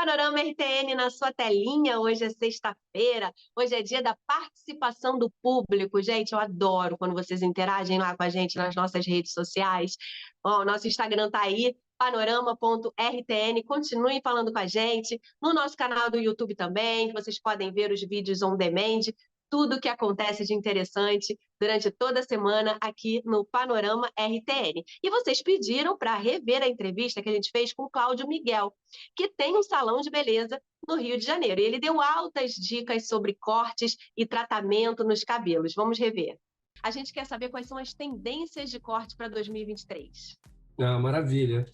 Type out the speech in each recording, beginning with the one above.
Panorama RTN na sua telinha. Hoje é sexta-feira, hoje é dia da participação do público. Gente, eu adoro quando vocês interagem lá com a gente nas nossas redes sociais. Ó, o nosso Instagram tá aí, panorama.rtn. Continuem falando com a gente. No nosso canal do YouTube também, que vocês podem ver os vídeos on demand, tudo o que acontece de interessante durante toda a semana aqui no Panorama RTN. E vocês pediram para rever a entrevista que a gente fez com o Cláudio Miguel, que tem um salão de beleza no Rio de Janeiro. E ele deu altas dicas sobre cortes e tratamento nos cabelos. Vamos rever. A gente quer saber quais são as tendências de corte para 2023. Maravilha.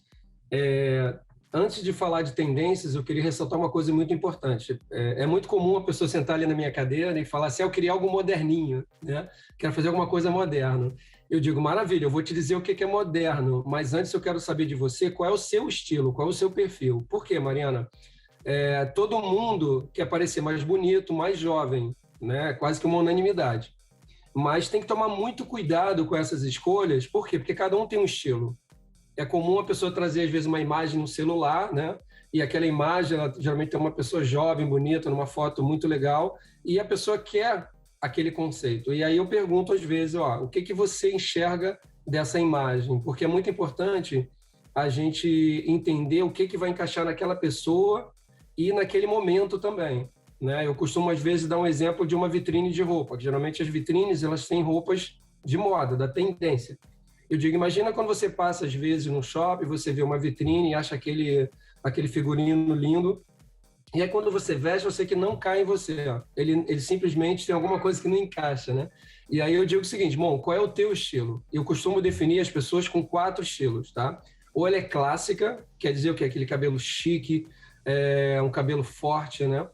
Antes de falar de tendências, eu queria ressaltar uma coisa muito importante. É muito comum a pessoa sentar ali na minha cadeira e falar assim, eu queria algo moderninho, né? Quero fazer alguma coisa moderna. Eu digo, maravilha, eu vou te dizer o que é moderno, mas antes eu quero saber de você qual é o seu estilo, qual é o seu perfil. Por quê, Mariana? Todo mundo quer parecer mais bonito, mais jovem, né? Quase que uma unanimidade. Mas tem que tomar muito cuidado com essas escolhas. Por quê? Porque cada um tem um estilo. É comum a pessoa trazer, às vezes, uma imagem no celular, né? E aquela imagem, ela geralmente tem uma pessoa jovem, bonita, numa foto muito legal, e a pessoa quer aquele conceito. E aí eu pergunto, às vezes, o que você enxerga dessa imagem? Porque é muito importante a gente entender o que vai encaixar naquela pessoa e naquele momento também, né? Eu costumo, às vezes, dar um exemplo de uma vitrine de roupa, que geralmente as vitrines, elas têm roupas de moda, da tendência. Eu digo, imagina quando você passa, às vezes, no shopping, você vê uma vitrine e acha aquele figurino lindo, e aí quando você veste, você que não cai em você, ó. Ele simplesmente tem alguma coisa que não encaixa, né? E aí eu digo o seguinte, bom, qual é o teu estilo? Eu costumo definir as pessoas com 4 estilos, tá? Ou ela é clássica, quer dizer o quê? Aquele cabelo chique, um cabelo forte, né?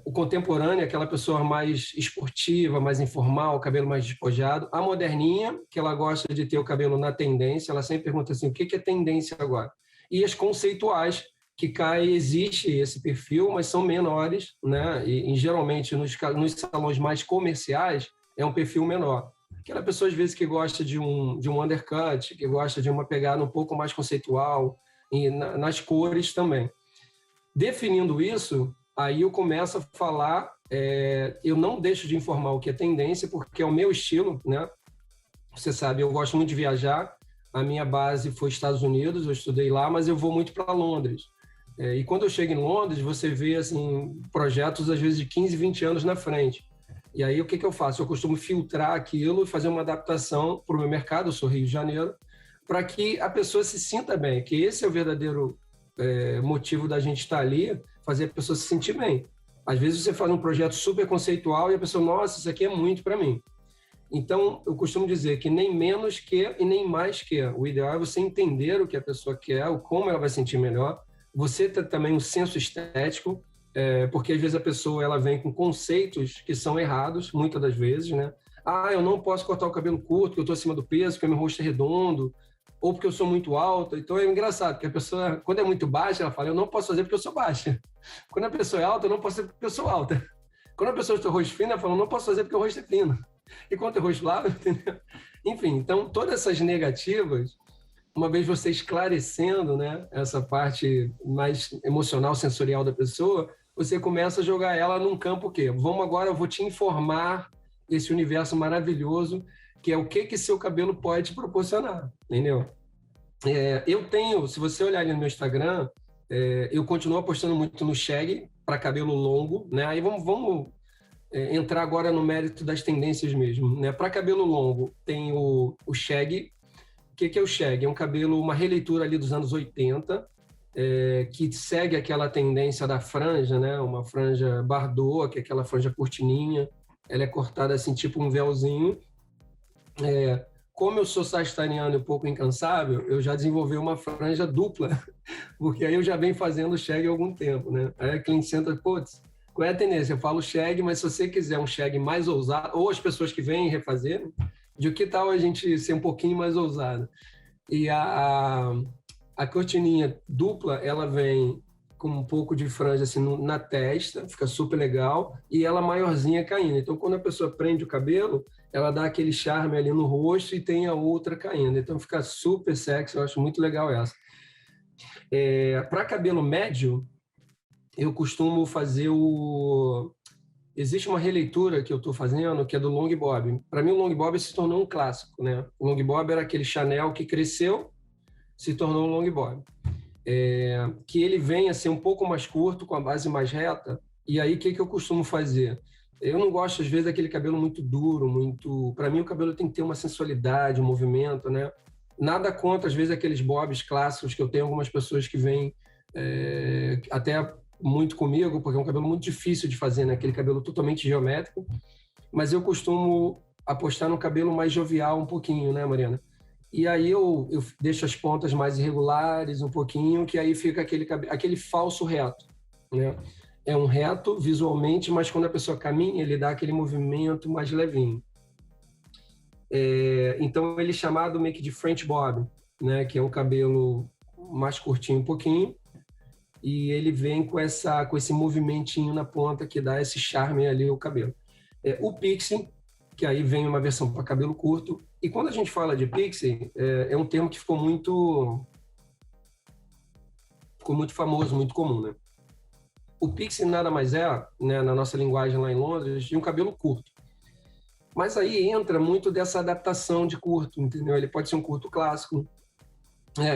O contemporâneo, aquela pessoa mais esportiva, mais informal, o cabelo mais despojado. A moderninha, que ela gosta de ter o cabelo na tendência, ela sempre pergunta assim, o que é tendência agora? E as conceituais, que existe esse perfil, mas são menores, né? E geralmente nos salões mais comerciais é um perfil menor. Aquela pessoa, às vezes, que gosta de um undercut, que gosta de uma pegada um pouco mais conceitual, e nas cores também. Definindo isso, aí eu começo a falar, eu não deixo de informar o que é tendência, porque é o meu estilo, né? Você sabe, eu gosto muito de viajar, a minha base foi Estados Unidos, eu estudei lá, mas eu vou muito para Londres. E quando eu chego em Londres, você vê assim, projetos, às vezes, de 15, 20 anos na frente. E aí, o que eu faço? Eu costumo filtrar aquilo e fazer uma adaptação para o meu mercado, eu sou Rio de Janeiro, para que a pessoa se sinta bem, que esse é o verdadeiro motivo da gente estar ali, fazer a pessoa se sentir bem. Às vezes você faz um projeto super conceitual e a pessoa, nossa, isso aqui é muito para mim. Então, eu costumo dizer que nem menos quer e nem mais quer. O ideal é você entender o que a pessoa quer, como ela vai sentir melhor. Você ter também um senso estético, porque às vezes a pessoa ela vem com conceitos que são errados, muitas das vezes, né? Eu não posso cortar o cabelo curto, porque eu estou acima do peso, porque meu rosto é redondo, ou porque eu sou muito alta. Então é engraçado, porque a pessoa, quando é muito baixa, ela fala, eu não posso fazer porque eu sou baixa. Quando a pessoa é alta, eu não posso fazer porque eu sou alta. Quando a pessoa tem o rosto fino, ela fala, eu não posso fazer porque o rosto é fino. E quando tem o rosto largo, entendeu? Enfim, então todas essas negativas, uma vez você esclarecendo, né, essa parte mais emocional, sensorial da pessoa, você começa a jogar ela num campo o quê? Eu vou te informar esse universo maravilhoso que é o que seu cabelo pode te proporcionar, entendeu? Eu tenho, se você olhar ali no meu Instagram, eu continuo apostando muito no shag para cabelo longo, né? Aí vamos entrar agora no mérito das tendências mesmo, né? Para cabelo longo, tem o shag. O que é o shag? É um cabelo, uma releitura ali dos anos 80, que segue aquela tendência da franja, né? Uma franja Bardot, que é aquela franja cortininha. Ela é cortada assim, tipo um véuzinho. Como eu sou sagitariano e um pouco incansável, eu já desenvolvi uma franja dupla, porque aí eu já venho fazendo shag há algum tempo, né? Aí a cliente senta, putz, qual é a tendência? Eu falo shag, mas se você quiser um shag mais ousado, ou as pessoas que vêm refazer, de que tal a gente ser um pouquinho mais ousado? E a cortininha dupla, ela vem com um pouco de franja assim na testa, fica super legal, e ela maiorzinha caindo. Então, quando a pessoa prende o cabelo, ela dá aquele charme ali no rosto e tem a outra caindo. Então, fica super sexy, eu acho muito legal essa. Para cabelo médio, eu costumo fazer o... Existe uma releitura que eu estou fazendo, que é do long bob. Para mim, o long bob se tornou um clássico, né? O long bob era aquele Chanel que cresceu, se tornou um long bob. Que ele vem a ser um pouco mais curto, com a base mais reta. E aí, o que eu costumo fazer? Eu não gosto, às vezes, daquele cabelo muito duro, muito... Para mim, o cabelo tem que ter uma sensualidade, um movimento, né? Nada contra, às vezes, aqueles bobs clássicos que eu tenho algumas pessoas que vêm até muito comigo, porque é um cabelo muito difícil de fazer, né? Aquele cabelo totalmente geométrico. Mas eu costumo apostar no cabelo mais jovial um pouquinho, né, Mariana? E aí eu deixo as pontas mais irregulares um pouquinho, que aí fica aquele falso reto, né? É um reto visualmente, mas quando a pessoa caminha, ele dá aquele movimento mais levinho. Então, ele é chamado meio que de French Bob, né? Que é um cabelo mais curtinho um pouquinho, e ele vem com esse movimentinho na ponta que dá esse charme ali ao cabelo. O pixie, que aí vem uma versão para cabelo curto. E quando a gente fala de pixie, é um termo que ficou muito famoso, muito comum, né? O pixie nada mais é, né, na nossa linguagem lá em Londres, de um cabelo curto. Mas aí entra muito dessa adaptação de curto, entendeu? Ele pode ser um curto clássico.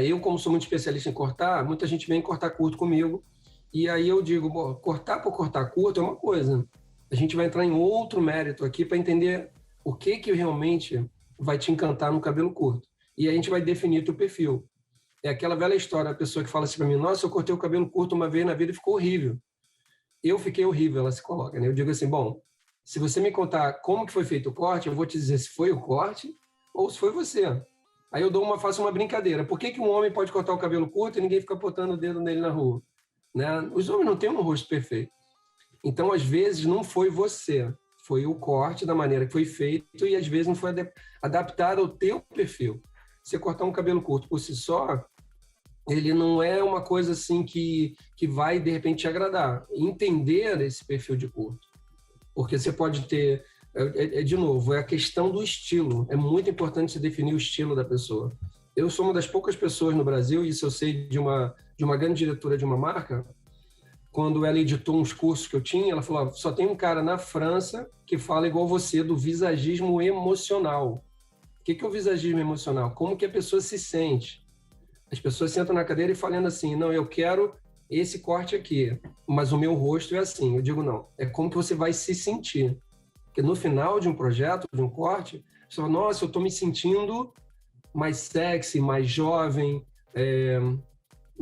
Eu, como sou muito especialista em cortar, muita gente vem cortar curto comigo. E aí eu digo, bom, cortar por cortar curto é uma coisa. A gente vai entrar em outro mérito aqui para entender o que realmente vai te encantar no cabelo curto. E a gente vai definir o teu perfil. É aquela velha história, a pessoa que fala assim para mim, nossa, eu cortei o cabelo curto uma vez na vida e ficou horrível. Eu fiquei horrível, ela se coloca, né? Eu digo assim, bom, se você me contar como que foi feito o corte, eu vou te dizer se foi o corte ou se foi você. Aí eu faço uma brincadeira. Por que um homem pode cortar o cabelo curto e ninguém fica botando o dedo nele na rua? Né? Os homens não têm um rosto perfeito. Então, às vezes, não foi você. Foi o corte da maneira que foi feito e, às vezes, não foi adaptado ao teu perfil. Você cortar um cabelo curto por si só, ele não é uma coisa assim que vai, de repente, te agradar. Entender esse perfil de curto. Porque você pode ter... de novo, é a questão do estilo. É muito importante você definir o estilo da pessoa. Eu sou uma das poucas pessoas no Brasil, e isso eu sei de uma grande diretora de uma marca, quando ela editou uns cursos que eu tinha, ela falou, só tem um cara na França que fala igual você, do visagismo emocional. O que é o visagismo emocional? Como que a pessoa se sente? As pessoas sentam na cadeira e falam assim, não, eu quero esse corte aqui, mas o meu rosto é assim. Eu digo, não, é como que você vai se sentir. Porque no final de um projeto, de um corte, você fala, nossa, eu estou me sentindo mais sexy, mais jovem,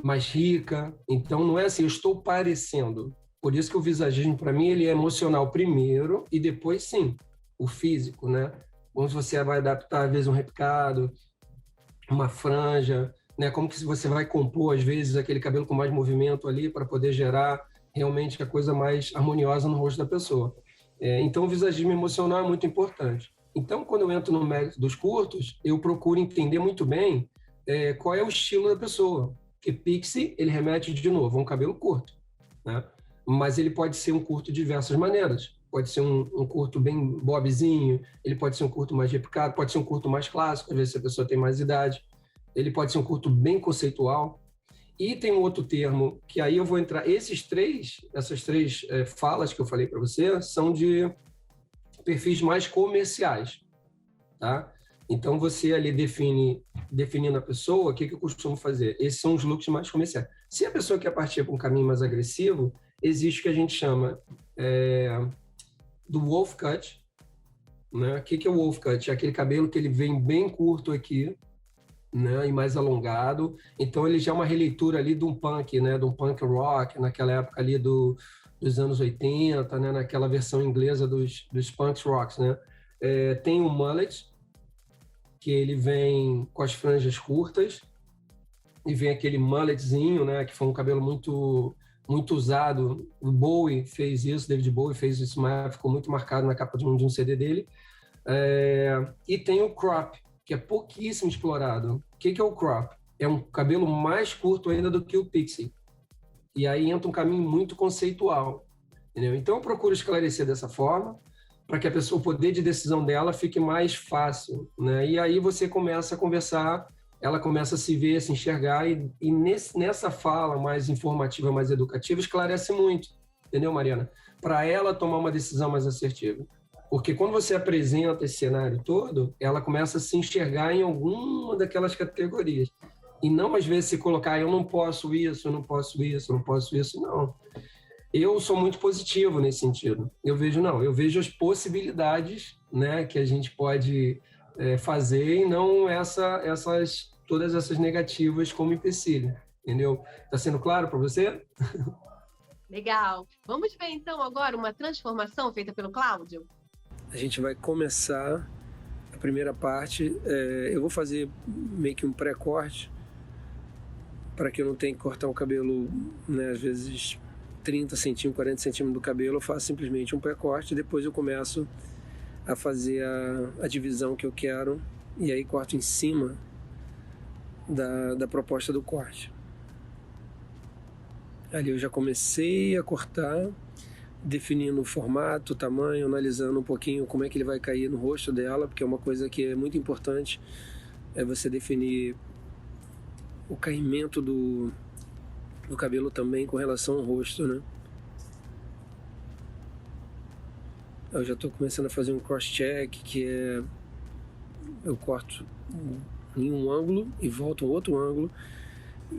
mais rica. Então, não é assim, eu estou parecendo. Por isso que o visagismo, para mim, ele é emocional primeiro e depois, sim, o físico, né? Como você vai adaptar, às vezes, um repicado, uma franja, né? Como que você vai compor, às vezes, aquele cabelo com mais movimento ali para poder gerar realmente a coisa mais harmoniosa no rosto da pessoa. Então, o visagismo emocional é muito importante. Então, quando eu entro no mérito dos curtos, eu procuro entender muito bem qual é o estilo da pessoa. Porque pixie, ele remete, de novo, a um cabelo curto, né? Mas ele pode ser um curto de diversas maneiras. Pode ser um curto bem bobzinho, ele pode ser um curto mais repicado, pode ser um curto mais clássico, às vezes a pessoa tem mais idade. Ele pode ser um curto bem conceitual. E tem um outro termo, que aí eu vou entrar... Essas três falas que eu falei para você são de perfis mais comerciais, tá? Então, você ali definindo a pessoa, o que eu costumo fazer? Esses são os looks mais comerciais. Se a pessoa quer partir para um caminho mais agressivo, existe o que a gente chama do wolf cut, né? O que é o wolf cut? É aquele cabelo que ele vem bem curto aqui, né, e mais alongado. Então, ele já é uma releitura ali de um punk, né, de um punk rock, naquela época ali dos anos 80, né, naquela versão inglesa dos punk rocks, né. Tem o mullet, que ele vem com as franjas curtas, e vem aquele mulletzinho, né, que foi um cabelo muito, muito usado. O Bowie fez isso, David Bowie fez isso, mas ficou muito marcado na capa de um CD dele. E tem o crop, que é pouquíssimo explorado. O que é o crop? É um cabelo mais curto ainda do que o pixie. E aí entra um caminho muito conceitual, entendeu? Então eu procuro esclarecer dessa forma, para que a pessoa, o poder de decisão dela fique mais fácil, né? E aí você começa a conversar ela começa a se ver, a se enxergar, e nessa fala mais informativa, mais educativa, esclarece muito, entendeu, Mariana? Para ela tomar uma decisão mais assertiva. Porque quando você apresenta esse cenário todo, ela começa a se enxergar em alguma daquelas categorias. E não, às vezes, se colocar, eu não posso isso, eu não posso isso, eu não posso isso, não. Eu sou muito positivo nesse sentido. Eu vejo as possibilidades, né, que a gente pode fazer e não todas essas negativas como empecilho, entendeu? Está sendo claro para você? Legal. Vamos ver, então, agora uma transformação feita pelo Cláudio? A gente vai começar a primeira parte. Eu vou fazer meio que um pré-corte para que eu não tenha que cortar o cabelo, né, às vezes 30 centímetros, 40 centímetros do cabelo. Eu faço simplesmente um pré-corte e depois eu começo a fazer a divisão que eu quero e aí corto em cima da proposta do corte. Ali eu já comecei a cortar, definindo o formato, o tamanho, analisando um pouquinho como é que ele vai cair no rosto dela, porque é uma coisa que é muito importante, é você definir o caimento do cabelo também com relação ao rosto, né? Eu já estou começando a fazer um cross-check, que é eu corto em um ângulo e volto a outro ângulo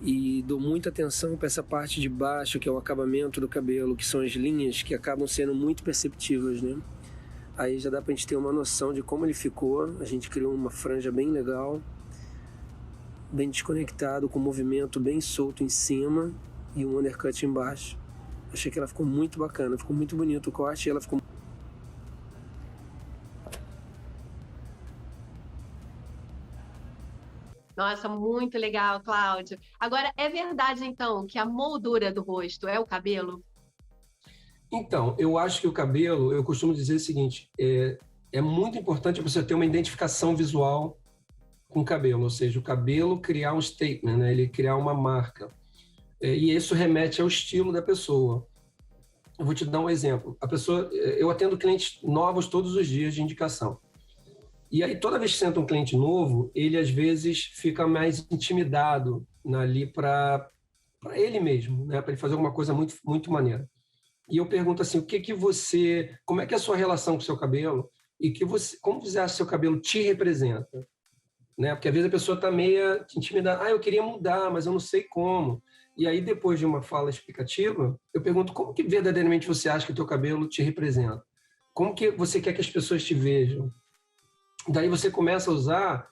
e dou muita atenção para essa parte de baixo, que é o acabamento do cabelo, que são as linhas que acabam sendo muito perceptíveis, né? Aí já dá para a gente ter uma noção de como ele ficou. A gente criou uma franja bem legal, bem desconectado, com um movimento bem solto em cima e um undercut embaixo. Achei que ela ficou muito bacana, ficou muito bonito o corte e ela ficou... Nossa, muito legal, Cláudio. Agora, é verdade, então, que a moldura do rosto é o cabelo? Então, eu acho que o cabelo, eu costumo dizer o seguinte, é muito importante você ter uma identificação visual com o cabelo, ou seja, o cabelo criar um statement, né? Ele criar uma marca. E isso remete ao estilo da pessoa. Eu vou te dar um exemplo. Eu atendo clientes novos todos os dias de indicação. E aí, toda vez que senta um cliente novo, ele às vezes fica mais intimidado ali para ele mesmo, né? Para ele fazer alguma coisa muito, muito maneira. E eu pergunto assim, como é que é a sua relação com o seu cabelo e como você acha que seu cabelo te representa? Né? Porque às vezes a pessoa está meio intimidada. Eu queria mudar, mas eu não sei como. E aí, depois de uma fala explicativa, eu pergunto como que verdadeiramente você acha que o teu cabelo te representa? Como que você quer que as pessoas te vejam? Daí você começa a usar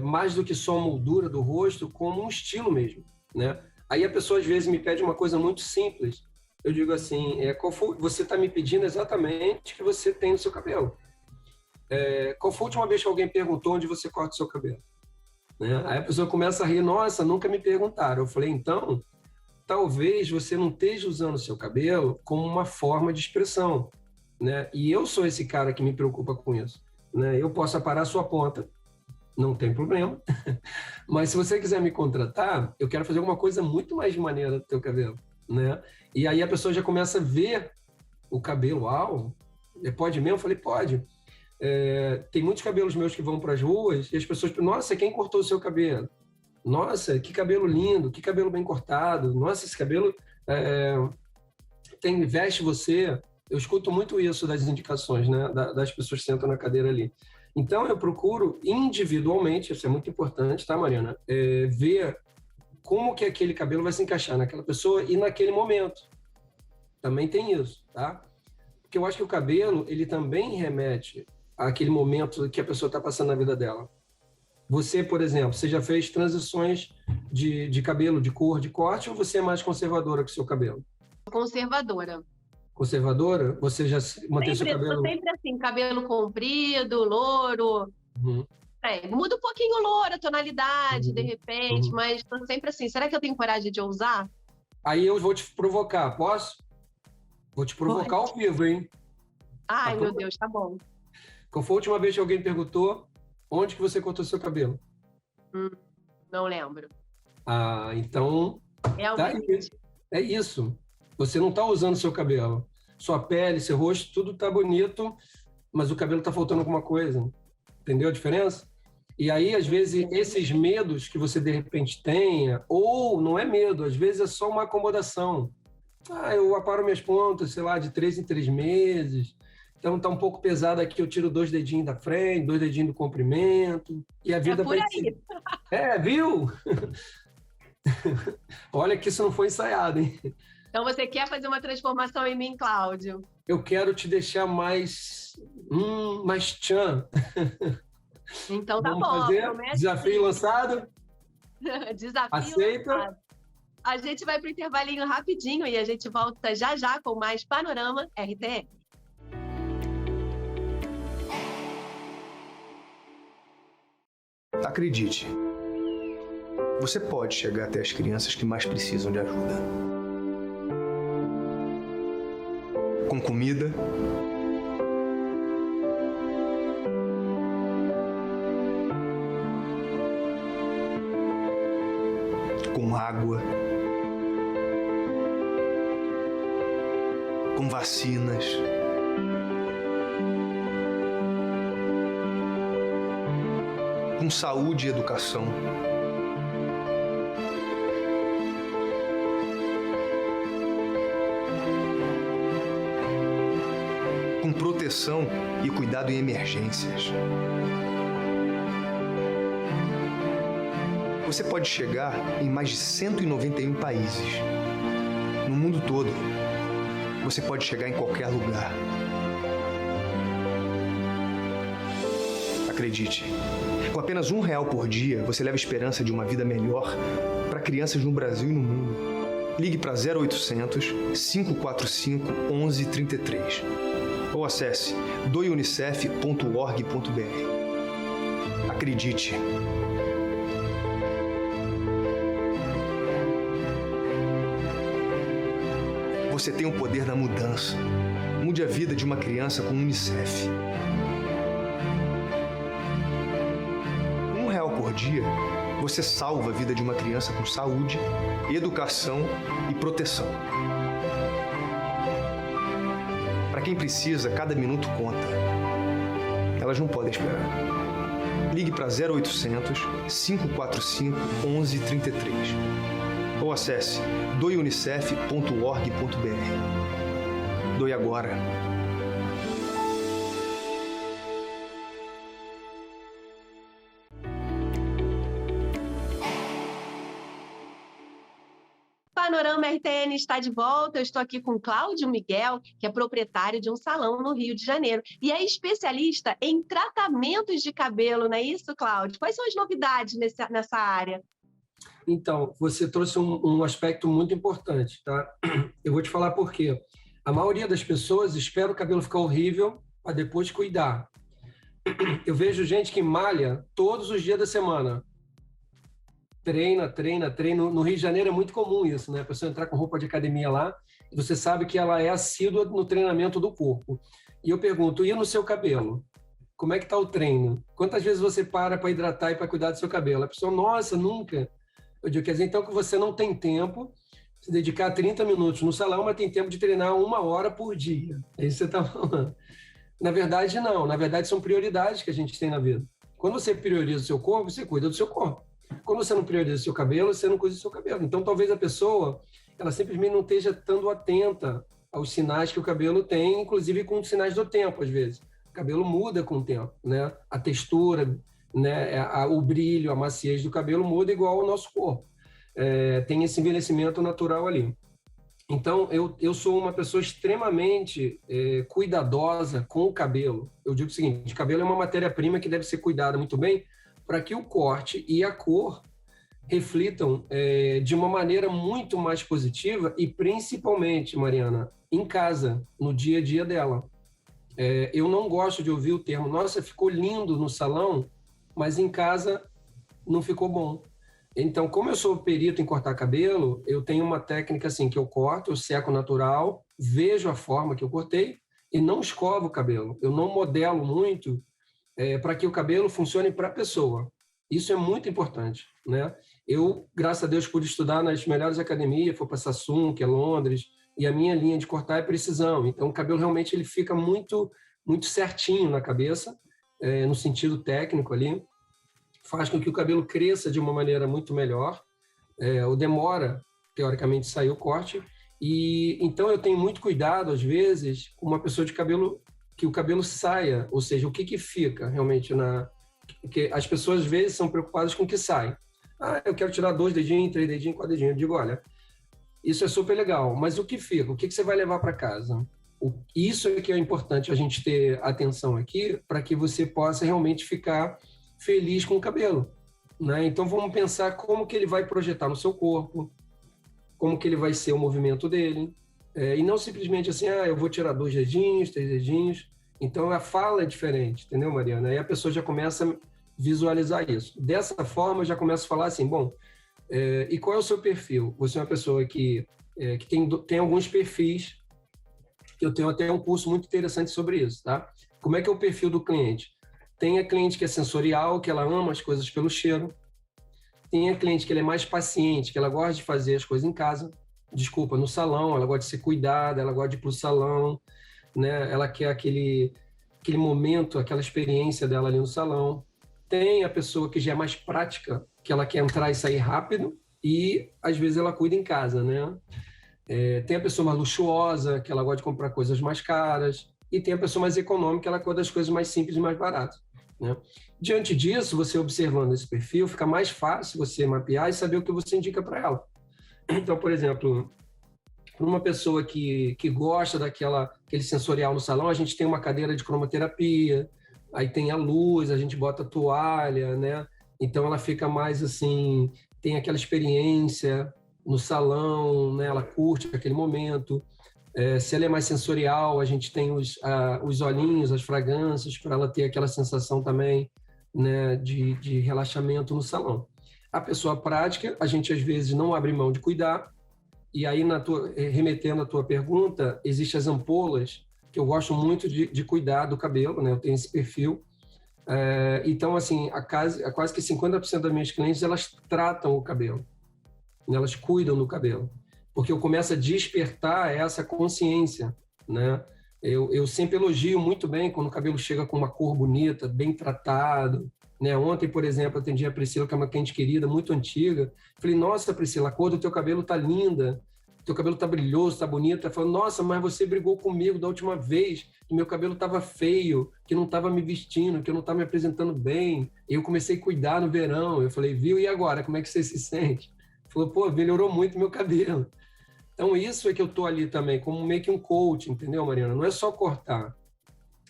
mais do que só a moldura do rosto, como um estilo mesmo, né? Aí a pessoa às vezes me pede uma coisa muito simples. Eu digo assim, você está me pedindo exatamente o que você tem no seu cabelo. Qual foi a última vez que alguém perguntou onde você corta o seu cabelo? Né? Aí a pessoa começa a rir, nossa, nunca me perguntaram. Eu falei, então, talvez você não esteja usando o seu cabelo como uma forma de expressão, né? E eu sou esse cara que me preocupa com isso. Né? Eu posso aparar a sua ponta, não tem problema, mas se você quiser me contratar, eu quero fazer alguma coisa muito mais maneira do teu cabelo, né? E aí a pessoa já começa a ver o cabelo, pode mesmo? Eu falei, pode. Tem muitos cabelos meus que vão para as ruas e as pessoas perguntam, nossa, quem cortou o seu cabelo? Nossa, que cabelo lindo, que cabelo bem cortado, nossa, esse cabelo veste você. Eu escuto muito isso das indicações, né, das pessoas que sentam na cadeira ali. Então, eu procuro individualmente, isso é muito importante, tá, Mariana? Ver como que aquele cabelo vai se encaixar naquela pessoa e naquele momento. Também tem isso, tá? Porque eu acho que o cabelo, ele também remete àquele momento que a pessoa está passando na vida dela. Você, por exemplo, você já fez transições de cabelo, de cor, de corte, ou você é mais conservadora com o seu cabelo? Conservadora. Conservadora? Você já mantém seu cabelo... Tô sempre assim, cabelo comprido, louro. Uhum. Muda um pouquinho o louro, a tonalidade, de Uhum. repente, mas tô sempre assim. Será que eu tenho coragem de ousar? Aí eu vou te provocar, posso? Vou te provocar ao vivo, hein? Ai, meu Deus, tá bom. Qual foi a última vez que alguém perguntou onde que você cortou seu cabelo? Não lembro. Então... Realmente. É isso. Você não está usando seu cabelo. Sua pele, seu rosto, tudo está bonito, mas o cabelo está faltando alguma coisa. Entendeu a diferença? E aí, às vezes, esses medos que você de repente tenha, ou não é medo, às vezes é só uma acomodação. Eu aparo minhas pontas, sei lá, de 3 em 3 meses. Então tá um pouco pesado aqui, eu tiro 2 dedinhos da frente, 2 dedinhos do comprimento. E a vida por vai aí. viu? Olha que isso não foi ensaiado, hein? Então você quer fazer uma transformação em mim, Cláudio? Eu quero te deixar mais tchan. Então tá Vamos bom. fazer? Desafio lançado? Desafio Aceita? lançado. A gente vai para o intervalinho rapidinho e a gente volta já já com mais Panorama RTM. Acredite, você pode chegar até as crianças que mais precisam de ajuda. Com comida, com água, com vacinas, com saúde e educação. Com proteção e cuidado em emergências. Você pode chegar em mais de 191 países. No mundo todo, você pode chegar em qualquer lugar. Acredite, com apenas R$1 por dia, você leva a esperança de uma vida melhor para crianças no Brasil e no mundo. Ligue para 0800 545 1133 ou acesse doeunicef.org.br. Acredite. Você tem o poder da mudança. Mude a vida de uma criança com o Unicef. R$1 por dia, você salva a vida de uma criança com saúde, educação e proteção. Para quem precisa, cada minuto conta. Elas não podem esperar. Ligue para 0800 545 1133 ou acesse doeunicef.org.br. Doe agora. Panorama RTN está de volta. Eu estou aqui com Cláudio Miguel, que é proprietário de um salão no Rio de Janeiro e é especialista em tratamentos de cabelo, não é isso, Cláudio? Quais são as novidades nessa área? Então, você trouxe um aspecto muito importante, tá? Eu vou te falar por quê. A maioria das pessoas espera o cabelo ficar horrível para depois cuidar. Eu vejo gente que malha todos os dias da semana. Treina. No Rio de Janeiro é muito comum isso, né? A pessoa entrar com roupa de academia lá e você sabe que ela é assídua no treinamento do corpo. E eu pergunto, e no seu cabelo? Como é que está o treino? Quantas vezes você para hidratar e para cuidar do seu cabelo? A pessoa, nossa, nunca. Eu digo, quer dizer, então que você não tem tempo de se dedicar 30 minutos no salão, mas tem tempo de treinar 1 hora por dia. É isso que você está falando. Na verdade, não. Na verdade, são prioridades que a gente tem na vida. Quando você prioriza o seu corpo, você cuida do seu corpo. Quando você não prioriza o seu cabelo, você não cuida do seu cabelo. Então, talvez a pessoa, ela simplesmente não esteja tão atenta aos sinais que o cabelo tem, inclusive com os sinais do tempo, às vezes. O cabelo muda com o tempo, né? A textura, né? O brilho, a maciez do cabelo muda igual ao nosso corpo. Tem esse envelhecimento natural ali. Então, eu sou uma pessoa extremamente cuidadosa com o cabelo. Eu digo o seguinte, o cabelo é uma matéria-prima que deve ser cuidada muito bem para que o corte e a cor reflitam de uma maneira muito mais positiva e, principalmente, Mariana, em casa, no dia a dia dela. Eu não gosto de ouvir o termo, nossa, ficou lindo no salão, mas em casa não ficou bom. Então, como eu sou perito em cortar cabelo, eu tenho uma técnica assim, que eu corto, eu seco natural, vejo a forma que eu cortei e não escovo o cabelo. Eu não modelo muito para que o cabelo funcione para a pessoa. Isso é muito importante, né? Eu, graças a Deus, pude estudar nas melhores academias, fui para Samsung, que é Londres, e a minha linha de cortar é precisão. Então, o cabelo realmente ele fica muito, muito certinho na cabeça, no sentido técnico ali. faz com que o cabelo cresça de uma maneira muito melhor, ou demora, teoricamente, sair o corte. E então eu tenho muito cuidado, às vezes, com uma pessoa de cabelo, que o cabelo saia, ou seja, o que fica realmente Porque as pessoas, às vezes, são preocupadas com o que sai. Eu quero tirar 2 dedinhos, 3 dedinhos, 4 dedinhos. Eu digo, olha, isso é super legal, mas o que fica? O que você vai levar para casa? Isso é que é importante a gente ter atenção aqui, para que você possa realmente ficar feliz com o cabelo, né? Então, vamos pensar como que ele vai projetar no seu corpo, como que ele vai ser o movimento dele, e não simplesmente assim, eu vou tirar 2 dedinhos, 3 dedinhos. Então, a fala é diferente, entendeu, Mariana? Aí a pessoa já começa a visualizar isso. Dessa forma, eu já começo a falar assim, bom, e qual é o seu perfil? Você é uma pessoa que tem alguns perfis, que eu tenho até um curso muito interessante sobre isso, tá? Como é que é o perfil do cliente? Tem a cliente que é sensorial, que ela ama as coisas pelo cheiro. Tem a cliente que ela é mais paciente, que ela gosta de fazer as coisas em casa. Desculpa, no salão, ela gosta de ser cuidada, ela gosta de ir para o salão, né? Ela quer aquele momento, aquela experiência dela ali no salão. Tem a pessoa que já é mais prática, que ela quer entrar e sair rápido, e às vezes ela cuida em casa, né? Tem a pessoa mais luxuosa, que ela gosta de comprar coisas mais caras, e tem a pessoa mais econômica, que ela gosta das coisas mais simples e mais baratas, né? Diante disso, você observando esse perfil, fica mais fácil você mapear e saber o que você indica para ela. Então, por exemplo, para uma pessoa que gosta aquele sensorial no salão, a gente tem uma cadeira de cromoterapia, aí tem a luz, a gente bota a toalha, né? Então ela fica mais assim, tem aquela experiência no salão, né? Ela curte aquele momento. Se ela é mais sensorial, a gente tem os olhinhos, as fragrâncias, para ela ter aquela sensação também, né? de relaxamento no salão. A pessoa prática, a gente às vezes não abre mão de cuidar. E aí, remetendo à tua pergunta, existem as ampolas, que eu gosto muito de cuidar do cabelo, né? Eu tenho esse perfil. Então, assim, quase que 50% das minhas clientes, elas tratam o cabelo, né? Elas cuidam do cabelo, porque eu começo a despertar essa consciência, né? Eu sempre elogio muito bem quando o cabelo chega com uma cor bonita, bem tratado, né? Ontem, por exemplo, atendi a Priscila, que é uma cliente querida, muito antiga. Falei, nossa, Priscila, a cor do teu cabelo tá linda, teu cabelo tá brilhoso, tá bonito. Ela falou, nossa, mas você brigou comigo da última vez, que meu cabelo tava feio, que não tava me vestindo, que eu não tava me apresentando bem. E eu comecei a cuidar no verão. Eu falei, viu, e agora? Como é que você se sente? Falou, pô, melhorou muito meu cabelo. Então, isso é que eu tô ali também, como meio que um coach, entendeu, Mariana? Não é só cortar.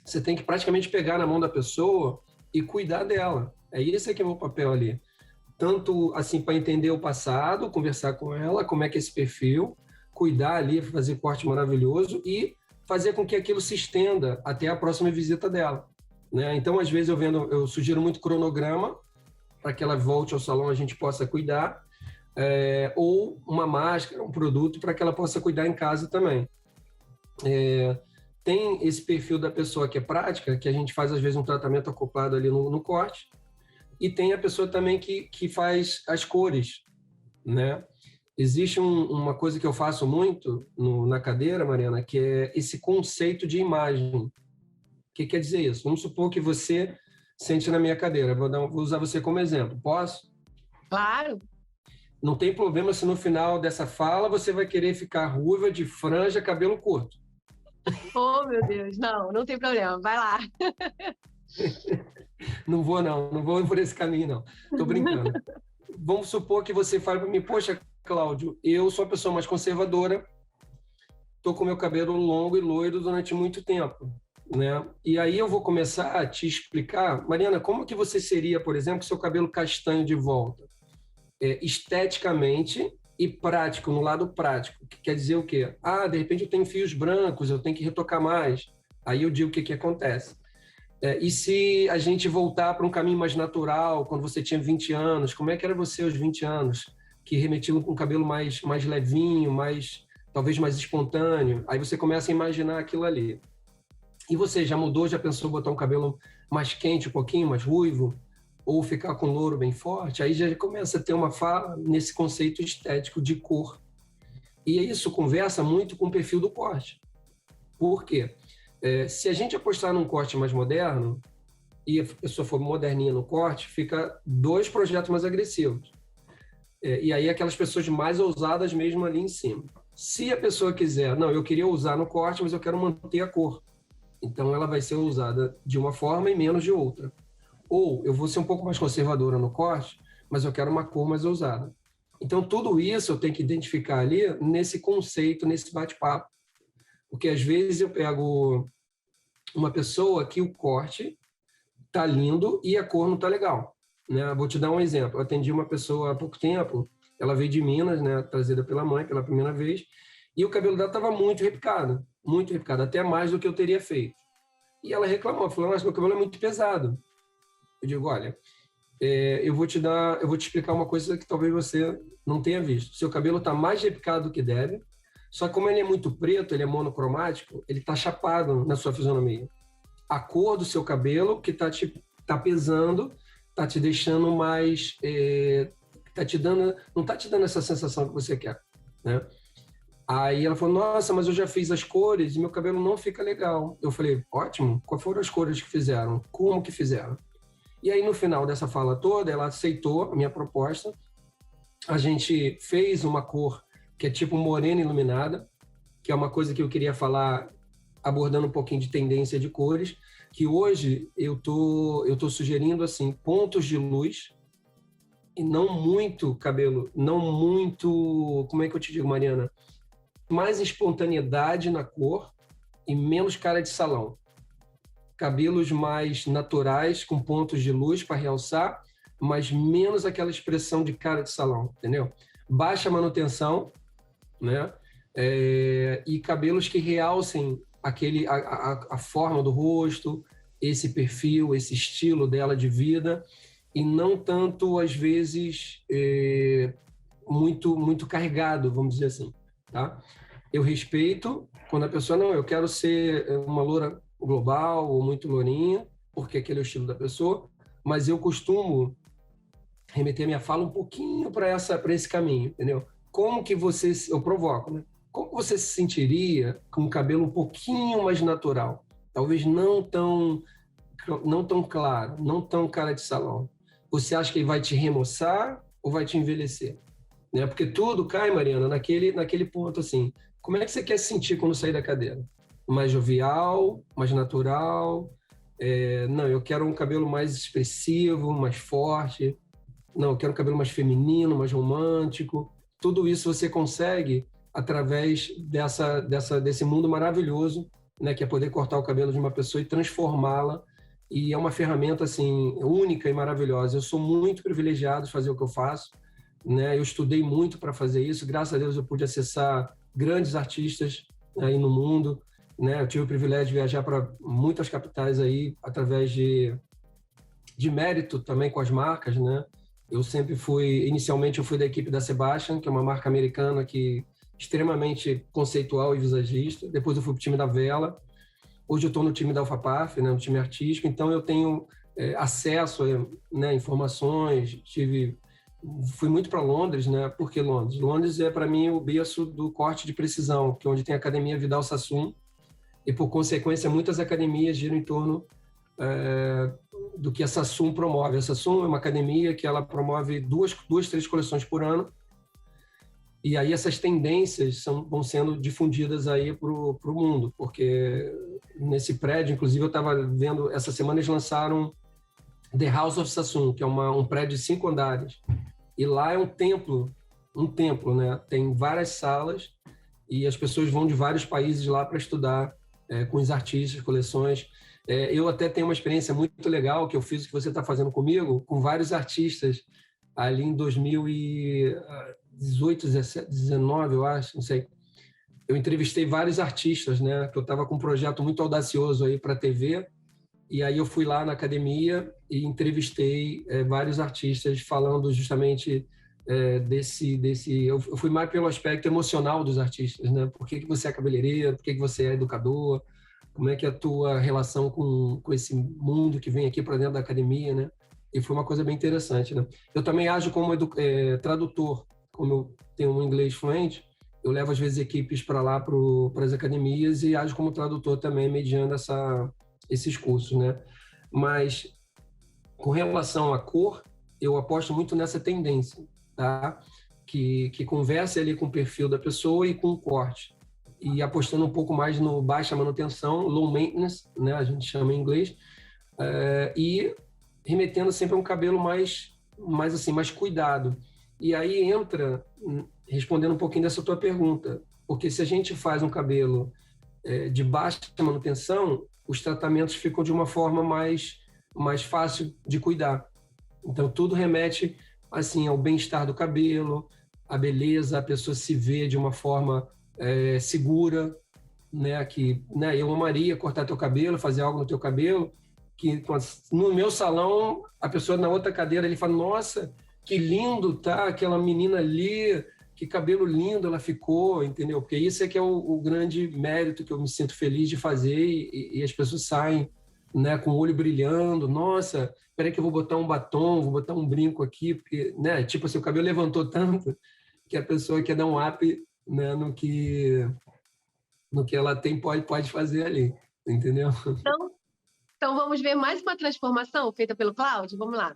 Você tem que praticamente pegar na mão da pessoa e cuidar dela. Esse que é o meu papel ali. Tanto assim para entender o passado, conversar com ela, como é que é esse perfil, cuidar ali, fazer corte maravilhoso e fazer com que aquilo se estenda até a próxima visita dela, né? Então, às vezes eu sugiro muito cronograma para que ela volte ao salão, a gente possa cuidar, ou uma máscara, um produto para que ela possa cuidar em casa também. Tem esse perfil da pessoa que é prática, que a gente faz, às vezes, um tratamento acoplado ali no corte, e tem a pessoa também que faz as cores, né? Existe uma coisa que eu faço muito na cadeira, Mariana, que é esse conceito de imagem. O que quer dizer isso? Vamos supor que você sente na minha cadeira. Vou usar você como exemplo. Posso? Claro. Não tem problema se no final dessa fala você vai querer ficar ruiva, de franja, cabelo curto. Oh, meu Deus. Não tem problema. Vai lá. Não vou por esse caminho, não. Tô brincando. Vamos supor que você fale para mim, poxa, Cláudio, eu sou uma pessoa mais conservadora, tô com meu cabelo longo e loiro durante muito tempo, né? E aí eu vou começar a te explicar, Mariana, como que você seria, por exemplo, com seu cabelo castanho de volta? Esteticamente e prático, no lado prático. Que quer dizer o quê? De repente eu tenho fios brancos, eu tenho que retocar mais. Aí eu digo o que acontece. E se a gente voltar para um caminho mais natural, quando você tinha 20 anos, como é que era você aos 20 anos? Que remetiam com o cabelo mais levinho, talvez mais espontâneo. Aí você começa a imaginar aquilo ali. E você já mudou, já pensou em botar um cabelo mais quente, um pouquinho mais ruivo? Ou ficar com louro bem forte? Aí já começa a ter uma fala nesse conceito estético de cor. E isso conversa muito com o perfil do corte. Por quê? Se a gente apostar num corte mais moderno, e a pessoa for moderninha no corte, fica 2 projetos mais agressivos. E aí aquelas pessoas mais ousadas mesmo ali em cima. Se a pessoa quiser, não, eu queria usar no corte, mas eu quero manter a cor. Então ela vai ser usada de uma forma e menos de outra. Ou eu vou ser um pouco mais conservadora no corte, mas eu quero uma cor mais ousada. Então tudo isso eu tenho que identificar ali nesse conceito, nesse bate-papo. Porque às vezes eu pego uma pessoa que o corte tá lindo e a cor não tá legal, né? Vou te dar um exemplo. Eu atendi uma pessoa há pouco tempo, ela veio de Minas, né, trazida pela mãe pela primeira vez, e o cabelo dela estava muito repicado, até mais do que eu teria feito. E ela reclamou, falou: mas meu cabelo é muito pesado. Eu digo: olha, eu vou te explicar uma coisa que talvez você não tenha visto. Seu cabelo está mais repicado do que deve, só que como ele é muito preto, ele é monocromático, ele está chapado na sua fisionomia. A cor do seu cabelo que tá pesando, tá te deixando mais, não tá te dando essa sensação que você quer, né? Aí ela falou: nossa, mas eu já fiz as cores e meu cabelo não fica legal. Eu falei: ótimo, quais foram as cores que fizeram? Como que fizeram? E aí no final dessa fala toda, ela aceitou a minha proposta. A gente fez uma cor que é tipo morena iluminada, que é uma coisa que eu queria falar, abordando um pouquinho de tendência de cores, que hoje eu tô sugerindo assim, pontos de luz e não muito cabelo, não muito, como é que eu te digo, Mariana? Mais espontaneidade na cor e menos cara de salão. Cabelos mais naturais, com pontos de luz para realçar, mas menos aquela expressão de cara de salão, entendeu? Baixa manutenção, né? E cabelos que realcem a forma do rosto, esse perfil, esse estilo dela de vida, e não tanto, às vezes, muito carregado, vamos dizer assim, tá? Eu respeito quando a pessoa: não, eu quero ser uma loura global ou muito lourinha, porque aquele é o estilo da pessoa, mas eu costumo remeter minha fala um pouquinho para esse caminho, entendeu? Como que você... Eu provoco, né? Como você se sentiria com um cabelo um pouquinho mais natural? Talvez não tão claro, não tão cara de salão. Você acha que ele vai te remoçar ou vai te envelhecer? Né? Porque tudo cai, Mariana, naquele ponto assim. Como é que você quer se sentir quando sair da cadeira? Mais jovial, mais natural? Não, eu quero um cabelo mais expressivo, mais forte. Não, eu quero um cabelo mais feminino, mais romântico. Tudo isso você consegue através desse mundo maravilhoso, né, que é poder cortar o cabelo de uma pessoa e transformá-la. E é uma ferramenta assim única e maravilhosa. Eu sou muito privilegiado de fazer o que eu faço, né? Eu estudei muito para fazer isso. Graças a Deus eu pude acessar grandes artistas aí no mundo, né? Eu tive o privilégio de viajar para muitas capitais aí através de mérito também com as marcas, né? Inicialmente eu fui da equipe da Sebastian, que é uma marca americana que extremamente conceitual e visagista. Depois eu fui para o time da Vela. Hoje eu estou no time da Alphapaf, né, no time artístico. Então eu tenho acesso a, né, informações. Fui muito para Londres, né? Por que Londres? Londres é para mim o berço do corte de precisão, que é onde tem a Academia Vidal Sassoon, e por consequência muitas academias giram em torno do que a Sassoon promove. A Sassoon é uma academia que ela promove 3 coleções por ano. E aí essas tendências vão sendo difundidas aí para o mundo, porque nesse prédio, inclusive eu estava vendo, essa semana eles lançaram The House of Sassoon, que é um prédio de 5 andares. E lá é um templo, né? Tem várias salas e as pessoas vão de vários países lá para estudar com os artistas, coleções. Eu até tenho uma experiência muito legal que eu fiz o que você está fazendo comigo, com vários artistas ali em 2018, 19, eu acho, não sei. Eu entrevistei vários artistas, né? Que eu estava com um projeto muito audacioso aí para a TV, e aí eu fui lá na academia e entrevistei vários artistas falando justamente eu fui mais pelo aspecto emocional dos artistas, né? Por que você é cabeleireiro? Por que você é educador? Como é que é a tua relação com esse mundo que vem aqui para dentro da academia, né? E foi uma coisa bem interessante, né? Eu também ajo como tradutor, como eu tenho um inglês fluente, eu levo às vezes equipes para lá, para as academias, e ajo como tradutor também, mediando esses cursos, né? Mas Com relação à cor, eu aposto muito nessa tendência, tá? Que converse ali com o perfil da pessoa e com o corte. E apostando um pouco mais no baixa manutenção, low maintenance, né? A gente chama em inglês, e remetendo sempre a um cabelo mais cuidado. E aí entra, respondendo um pouquinho dessa tua pergunta, porque se a gente faz um cabelo de baixa manutenção, os tratamentos ficam de uma forma mais fácil de cuidar. Então, tudo remete assim ao bem-estar do cabelo, a beleza, a pessoa se vê de uma forma segura, né? Que, né, eu amaria cortar teu cabelo, fazer algo no teu cabelo, que no meu salão, a pessoa na outra cadeira, ele fala, nossa, que lindo, tá? Aquela menina ali, que cabelo lindo ela ficou, entendeu? Porque isso é que é o grande mérito que eu me sinto feliz de fazer e as pessoas saem, né, com o olho brilhando, nossa, peraí que eu vou botar um batom, vou botar um brinco aqui, porque, né, tipo assim, o cabelo levantou tanto que a pessoa quer dar um up, né, no que ela tem, pode fazer ali, entendeu? Então vamos ver mais uma transformação feita pelo Cláudio? Vamos lá.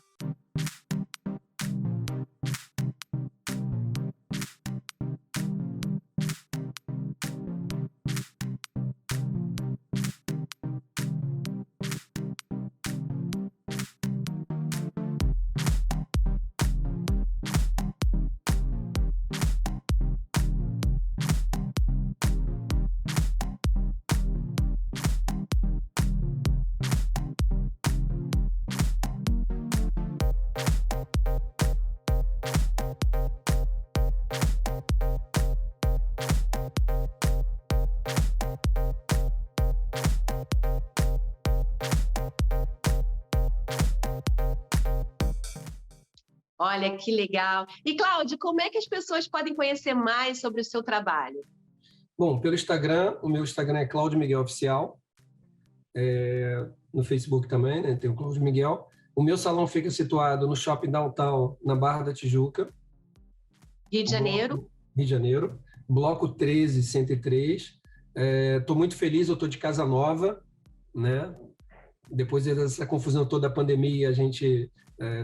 Olha, que legal. E, Cláudio, como é que as pessoas podem conhecer mais sobre o seu trabalho? Bom, pelo Instagram, o meu Instagram é Cláudio Miguel Oficial. No Facebook também, né, tem o Cláudio Miguel. O meu salão fica situado no Shopping Downtown, na Barra da Tijuca. Rio de Janeiro. Rio de Janeiro. Bloco 1303. Estou muito feliz, eu estou de casa nova, né? Depois dessa confusão toda da pandemia, a gente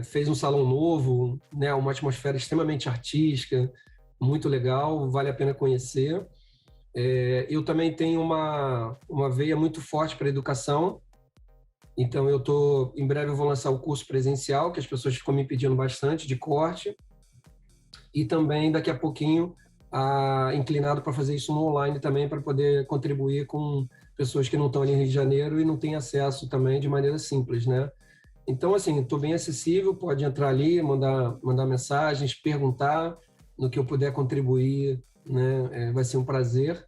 fez um salão novo, né? Uma atmosfera extremamente artística, muito legal, vale a pena conhecer. Eu também tenho uma veia muito forte para educação, então em breve eu vou lançar o curso presencial, que as pessoas ficam me pedindo bastante, de corte, e também daqui a pouquinho inclinado para fazer isso no online também, para poder contribuir com pessoas que não estão ali no Rio de Janeiro e não têm acesso também de maneira simples, né? Então, assim, estou bem acessível, pode entrar ali, mandar mensagens, perguntar no que eu puder contribuir, né? Vai ser um prazer.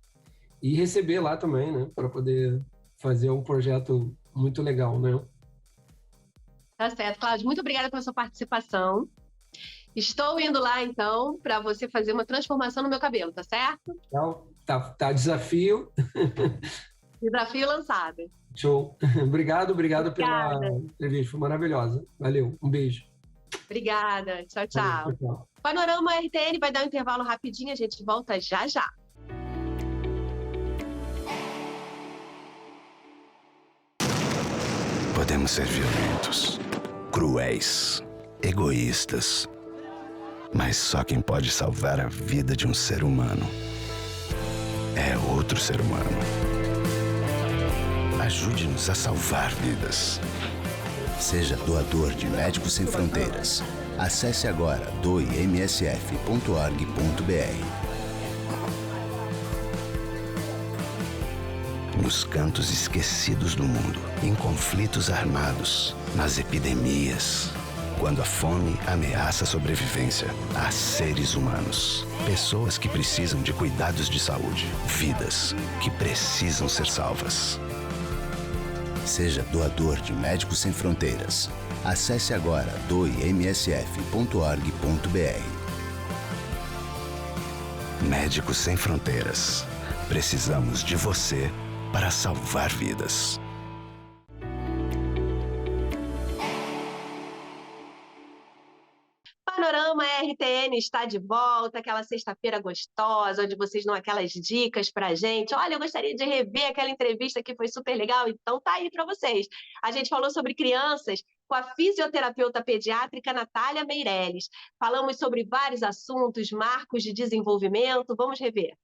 E receber lá também, né? Para poder fazer um projeto muito legal, né? Tá certo, Cláudio. Muito obrigada pela sua participação. Estou indo lá, então, para você fazer uma transformação no meu cabelo, tá certo? Tá desafio. Desafio lançado. Show. Obrigado pela entrevista, foi maravilhosa. Valeu, um beijo. Obrigada, tchau, tchau. Valeu, tchau. Panorama RTN vai dar um intervalo rapidinho, a gente volta já já. Podemos ser violentos, cruéis, egoístas, mas só quem pode salvar a vida de um ser humano é outro ser humano. Ajude-nos a salvar vidas. Seja doador de Médicos Sem Fronteiras. Acesse agora doemsf.org.br. Nos cantos esquecidos do mundo, em conflitos armados, nas epidemias, quando a fome ameaça a sobrevivência, há seres humanos, pessoas que precisam de cuidados de saúde, vidas que precisam ser salvas. Seja doador de Médicos Sem Fronteiras. Acesse agora doemsf.org.br. Médicos Sem Fronteiras. Precisamos de você para salvar vidas. Panorama RTN está de volta, aquela sexta-feira gostosa, onde vocês dão aquelas dicas pra gente. Olha, eu gostaria de rever aquela entrevista que foi super legal, então tá aí para vocês. A gente falou sobre crianças com a fisioterapeuta pediátrica Natália Meirelles. Falamos sobre vários assuntos, marcos de desenvolvimento. Vamos rever.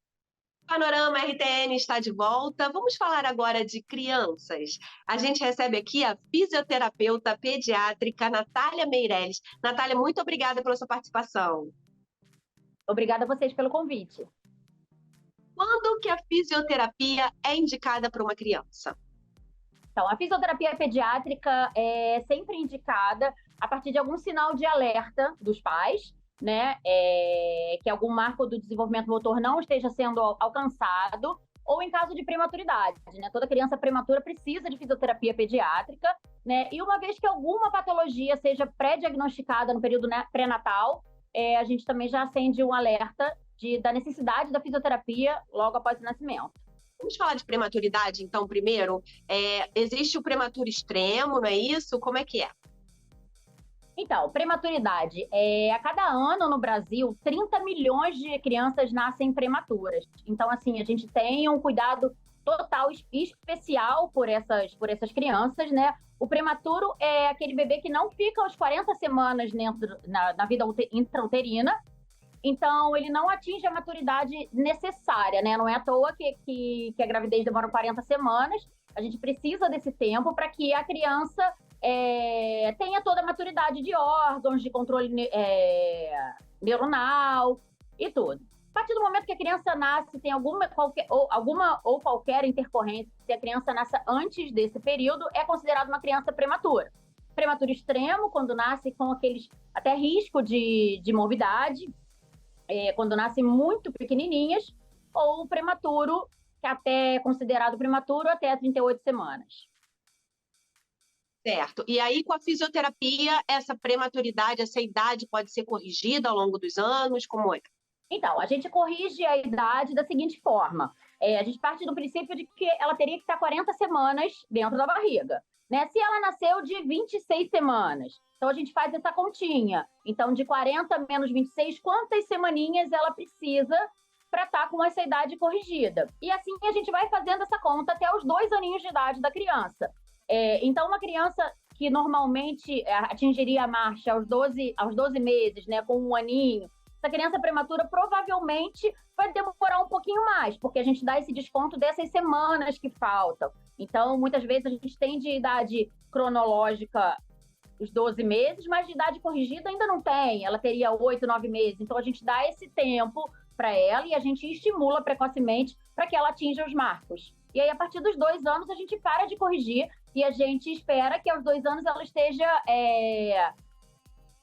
Panorama RTN está de volta. Vamos falar agora de crianças. A gente recebe aqui a fisioterapeuta pediátrica Natália Meirelles. Natália, muito obrigada pela sua participação. Obrigada a vocês pelo convite. Quando que a fisioterapia é indicada para uma criança? Então, a fisioterapia pediátrica é sempre indicada a partir de algum sinal de alerta dos pais, né? Que algum marco do desenvolvimento motor não esteja sendo alcançado, ou em caso de prematuridade, né? Toda criança prematura precisa de fisioterapia pediátrica, né? E uma vez que alguma patologia seja pré-diagnosticada no período pré-natal, a gente também já acende um alerta da necessidade da fisioterapia logo após o nascimento. Vamos falar de prematuridade, então, primeiro. Existe o prematuro extremo, não é isso? Como é que é? Então, prematuridade. A cada ano no Brasil, 30 milhões de crianças nascem prematuras. Então, assim, a gente tem um cuidado total especial por essas crianças, né? O prematuro é aquele bebê que não fica aos 40 semanas na vida intrauterina. Então, ele não atinge a maturidade necessária, né? Não é à toa que a gravidez demora 40 semanas. A gente precisa desse tempo para que a criança tenha toda a maturidade de órgãos, de controle neuronal e tudo. A partir do momento que a criança nasce, tem alguma ou qualquer intercorrência, se a criança nasce antes desse período, é considerada uma criança prematura. Prematuro extremo, quando nasce com aqueles até risco de morbidade, quando nascem muito pequenininhas, ou prematuro, que até é considerado prematuro até 38 semanas. Certo. E aí, com a fisioterapia, essa prematuridade, essa idade pode ser corrigida ao longo dos anos? Como é? Então, a gente corrige a idade da seguinte forma. A gente parte do princípio de que ela teria que estar 40 semanas dentro da barriga, né? Se ela nasceu de 26 semanas, então a gente faz essa continha. Então, de 40 menos 26, quantas semaninhas ela precisa para estar com essa idade corrigida? E assim a gente vai fazendo essa conta até os 2 aninhos de idade da criança. Então, uma criança que normalmente atingiria a marcha aos 12 meses, né, com 1 aninho, essa criança prematura provavelmente vai demorar um pouquinho mais, porque a gente dá esse desconto dessas semanas que faltam. Então, muitas vezes a gente tem de idade cronológica os 12 meses, mas de idade corrigida ainda não tem. Ela teria 8, 9 meses. Então, a gente dá esse tempo para ela e a gente estimula precocemente para que ela atinja os marcos. E aí, a partir dos 2 anos, a gente para de corrigir e a gente espera que aos 2 anos ela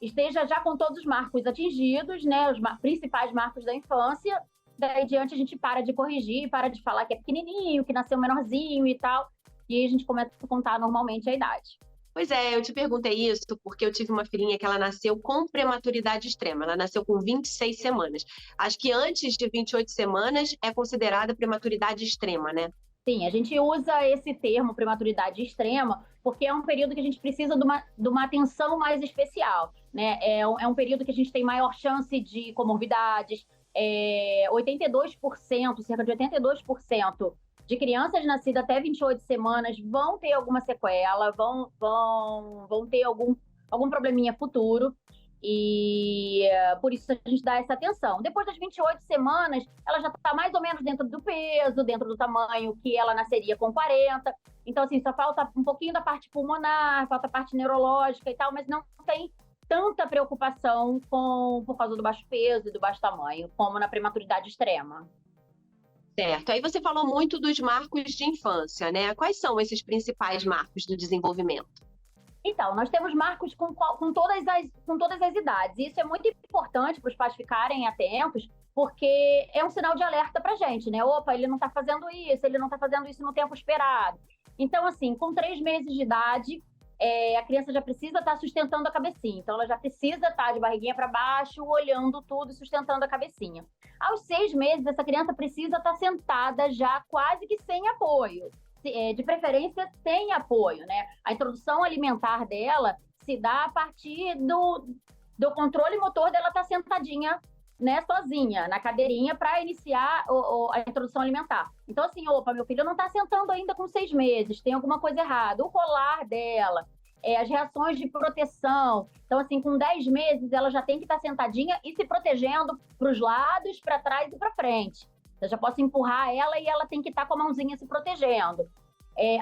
esteja já com todos os marcos atingidos, né, os principais marcos da infância. Daí diante a gente para de corrigir, para de falar que é pequenininho, que nasceu menorzinho e tal, e aí a gente começa a contar normalmente a idade. Pois é, eu te perguntei isso porque eu tive uma filhinha que ela nasceu com prematuridade extrema, ela nasceu com 26 semanas. Acho que antes de 28 semanas é considerada prematuridade extrema, né? Sim, a gente usa esse termo prematuridade extrema porque é um período que a gente precisa de uma atenção mais especial, né? É um período que a gente tem maior chance de comorbidades, 82%, cerca de 82% de crianças nascidas até 28 semanas vão ter alguma sequela, vão ter algum probleminha futuro. E por isso a gente dá essa atenção. Depois das 28 semanas, ela já está mais ou menos dentro do peso, dentro do tamanho que ela nasceria com 40. Então, assim, só falta um pouquinho da parte pulmonar, falta a parte neurológica e tal, mas não tem tanta preocupação por causa do baixo peso e do baixo tamanho, como na prematuridade extrema. Certo. Aí você falou muito dos marcos de infância, né? Quais são esses principais marcos do desenvolvimento? Então, nós temos marcos com todas as idades. E isso é muito importante para os pais ficarem atentos, porque é um sinal de alerta para a gente, né? Opa, ele não está fazendo isso no tempo esperado. Então, assim, com 3 meses de idade, a criança já precisa estar sustentando a cabecinha. Então, ela já precisa estar de barriguinha para baixo, olhando tudo e sustentando a cabecinha. Aos 6 meses, essa criança precisa estar sentada já quase que sem apoio. De preferência sem apoio, né? A introdução alimentar dela se dá a partir do controle motor dela estar sentadinha, né, sozinha, na cadeirinha para iniciar a introdução alimentar. Então, assim, opa, meu filho não está sentando ainda com 6 meses, tem alguma coisa errada. O colar dela, as reações de proteção. Então, assim, com 10 meses, ela já tem que estar sentadinha e se protegendo para os lados, para trás e para frente. Eu já posso empurrar ela e ela tem que estar com a mãozinha se protegendo.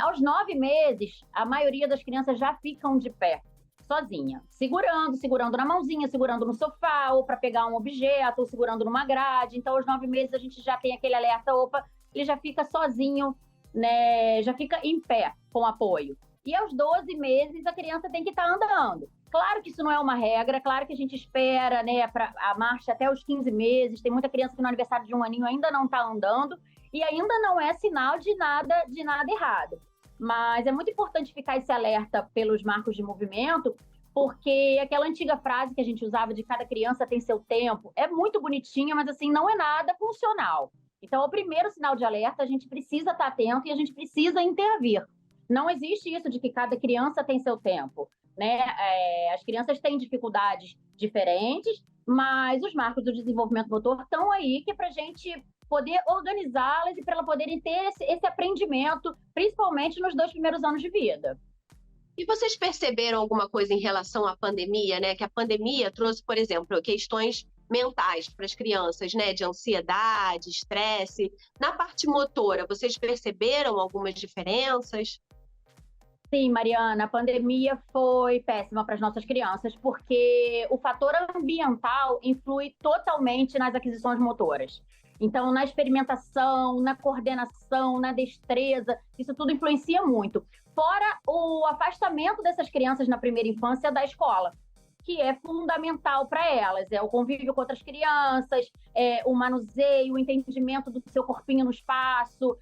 Aos 9 meses, a maioria das crianças já ficam de pé, sozinha, segurando na mãozinha, segurando no sofá, ou para pegar um objeto, ou segurando numa grade. Então, aos 9 meses, a gente já tem aquele alerta, opa, ele já fica sozinho, né? Já fica em pé, com apoio. E aos 12 meses, a criança tem que estar andando. Claro que isso não é uma regra, claro que a gente espera, né, a marcha até os 15 meses. Tem muita criança que no aniversário de 1 aninho ainda não está andando, e ainda não é sinal de nada errado. Mas é muito importante ficar esse alerta pelos marcos de movimento, porque aquela antiga frase que a gente usava de cada criança tem seu tempo, é muito bonitinha, mas assim, não é nada funcional. Então, o primeiro sinal de alerta, a gente precisa estar atento e a gente precisa intervir. Não existe isso de que cada criança tem seu tempo, né? As crianças têm dificuldades diferentes, mas os marcos do desenvolvimento motor estão aí que é para a gente poder organizá-las e para elas poderem ter esse aprendimento, principalmente nos 2 primeiros anos de vida. E vocês perceberam alguma coisa em relação à pandemia, né? Que a pandemia trouxe, por exemplo, questões mentais para as crianças, né? De ansiedade, estresse. Na parte motora, vocês perceberam algumas diferenças? Sim, Mariana, a pandemia foi péssima para as nossas crianças, porque o fator ambiental influi totalmente nas aquisições motoras. Então, na experimentação, na coordenação, na destreza, isso tudo influencia muito. Fora o afastamento dessas crianças na primeira infância da escola, que é fundamental para elas. É o convívio com outras crianças, o manuseio, o entendimento do seu corpinho no espaço,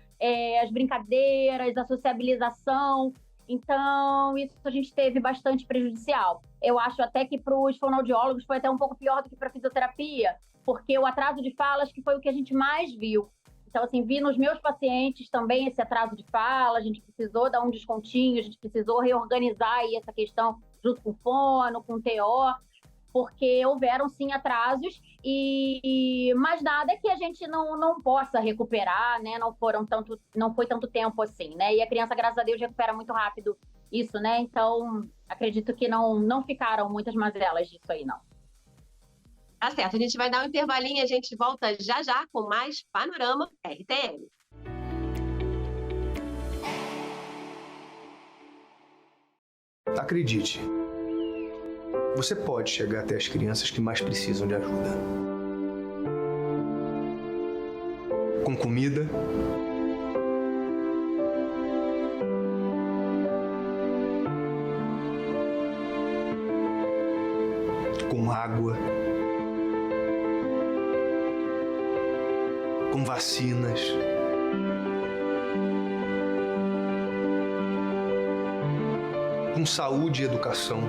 as brincadeiras, a sociabilização. Então, isso a gente teve bastante prejudicial. Eu acho até que para os fonoaudiólogos foi até um pouco pior do que para a fisioterapia, porque o atraso de falas que foi o que a gente mais viu. Então, assim, vi nos meus pacientes também esse atraso de fala, a gente precisou dar um descontinho, a gente precisou reorganizar aí essa questão junto com o fono, com o TO, porque houveram, sim, atrasos, mas nada que a gente não possa recuperar, né? Não foi tanto tempo assim, né? E a criança, graças a Deus, recupera muito rápido isso, né? Então, acredito que não ficaram muitas mazelas disso aí, não. Tá certo, a gente vai dar um intervalinho e a gente volta já já com mais Panorama RTM. Acredite, você pode chegar até as crianças que mais precisam de ajuda. Com comida, com água, com vacinas, com saúde e educação.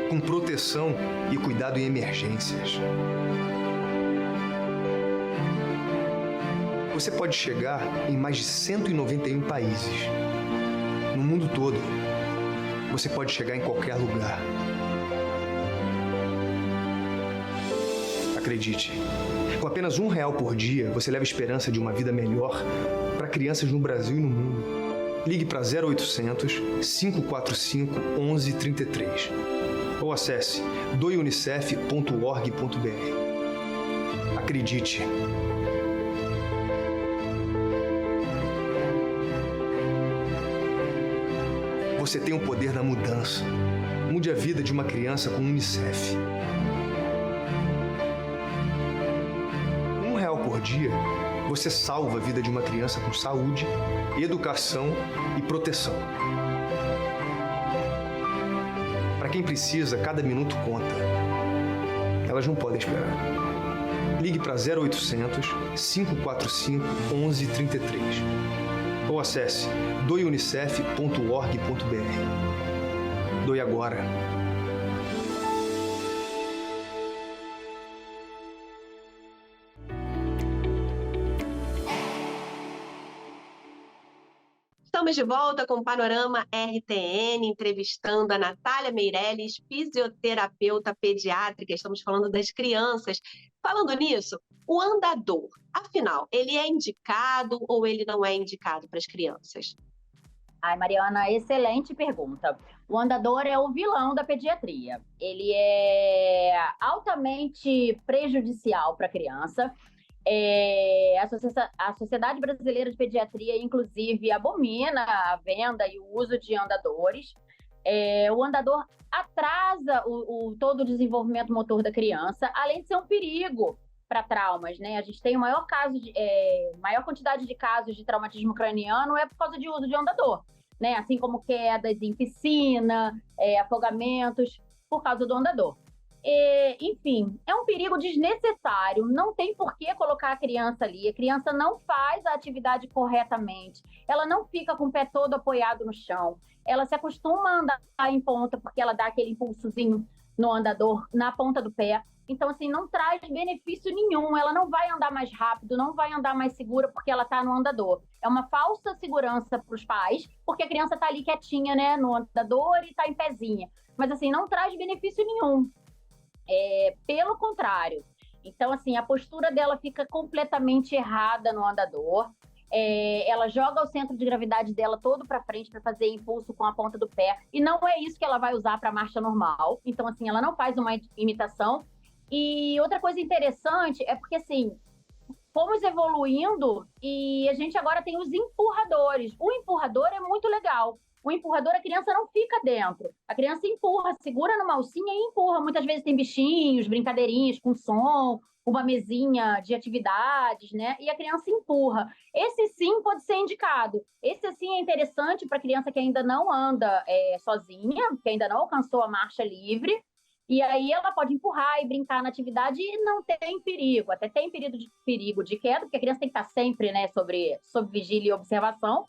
Com proteção e cuidado em emergências. Você pode chegar em mais de 191 países. No mundo todo, você pode chegar em qualquer lugar. Acredite, com apenas R$1 por dia, você leva a esperança de uma vida melhor para crianças no Brasil e no mundo. Ligue para 0800 545 1133 ou acesse doeunicef.org.br. Acredite. Você tem o poder da mudança. Mude a vida de uma criança com o Unicef. R$1 por dia, você salva a vida de uma criança com saúde, educação e proteção. Para quem precisa, cada minuto conta. Elas não podem esperar. Ligue para 0800 545 1133 ou acesse doeunicef.org.br. Doe agora. Estamos de volta com o Panorama RTN, entrevistando a Natália Meirelles, fisioterapeuta pediátrica. Estamos falando das crianças. Falando nisso, O andador, afinal, ele é indicado ou ele não é indicado para as crianças? Ai, Mariana, excelente pergunta. O andador é o vilão da pediatria. Ele é altamente prejudicial para a criança. A Sociedade Brasileira de Pediatria, inclusive, abomina a venda e o uso de andadores. O andador atrasa todo o desenvolvimento motor da criança, além de ser um perigo para traumas, né? A gente tem maior quantidade de casos de traumatismo craniano por causa de uso de andador, né? Assim como quedas em piscina, afogamentos, por causa do andador. Enfim, é um perigo desnecessário, não tem por que colocar a criança ali. A criança não faz a atividade corretamente, ela não fica com o pé todo apoiado no chão, ela se acostuma a andar em ponta, porque ela dá aquele impulsozinho no andador, na ponta do pé. Então, assim, não traz benefício nenhum, ela não vai andar mais rápido, não vai andar mais segura porque ela está no andador. É uma falsa segurança para os pais, porque a criança está ali quietinha, né, no andador e está em pezinha. Mas, assim, não traz benefício nenhum. Pelo contrário. Então, assim, a postura dela fica completamente errada no andador. Ela joga o centro de gravidade dela todo para frente para fazer impulso com a ponta do pé. E não é isso que ela vai usar para a marcha normal. Então, assim, ela não faz uma imitação. E outra coisa interessante é porque, assim, fomos evoluindo e a gente agora tem os empurradores. O empurrador é muito legal. O empurrador, a criança não fica dentro. A criança empurra, segura numa alcinha e empurra. Muitas vezes tem bichinhos, brincadeirinhas com som, uma mesinha de atividades, né? E a criança empurra. Esse sim pode ser indicado. Esse sim é interessante para a criança que ainda não anda sozinha, que ainda não alcançou a marcha livre. E aí ela pode empurrar e brincar na atividade e não tem perigo. Até tem perigo de queda, porque a criança tem que estar sempre, né, sob vigília e observação.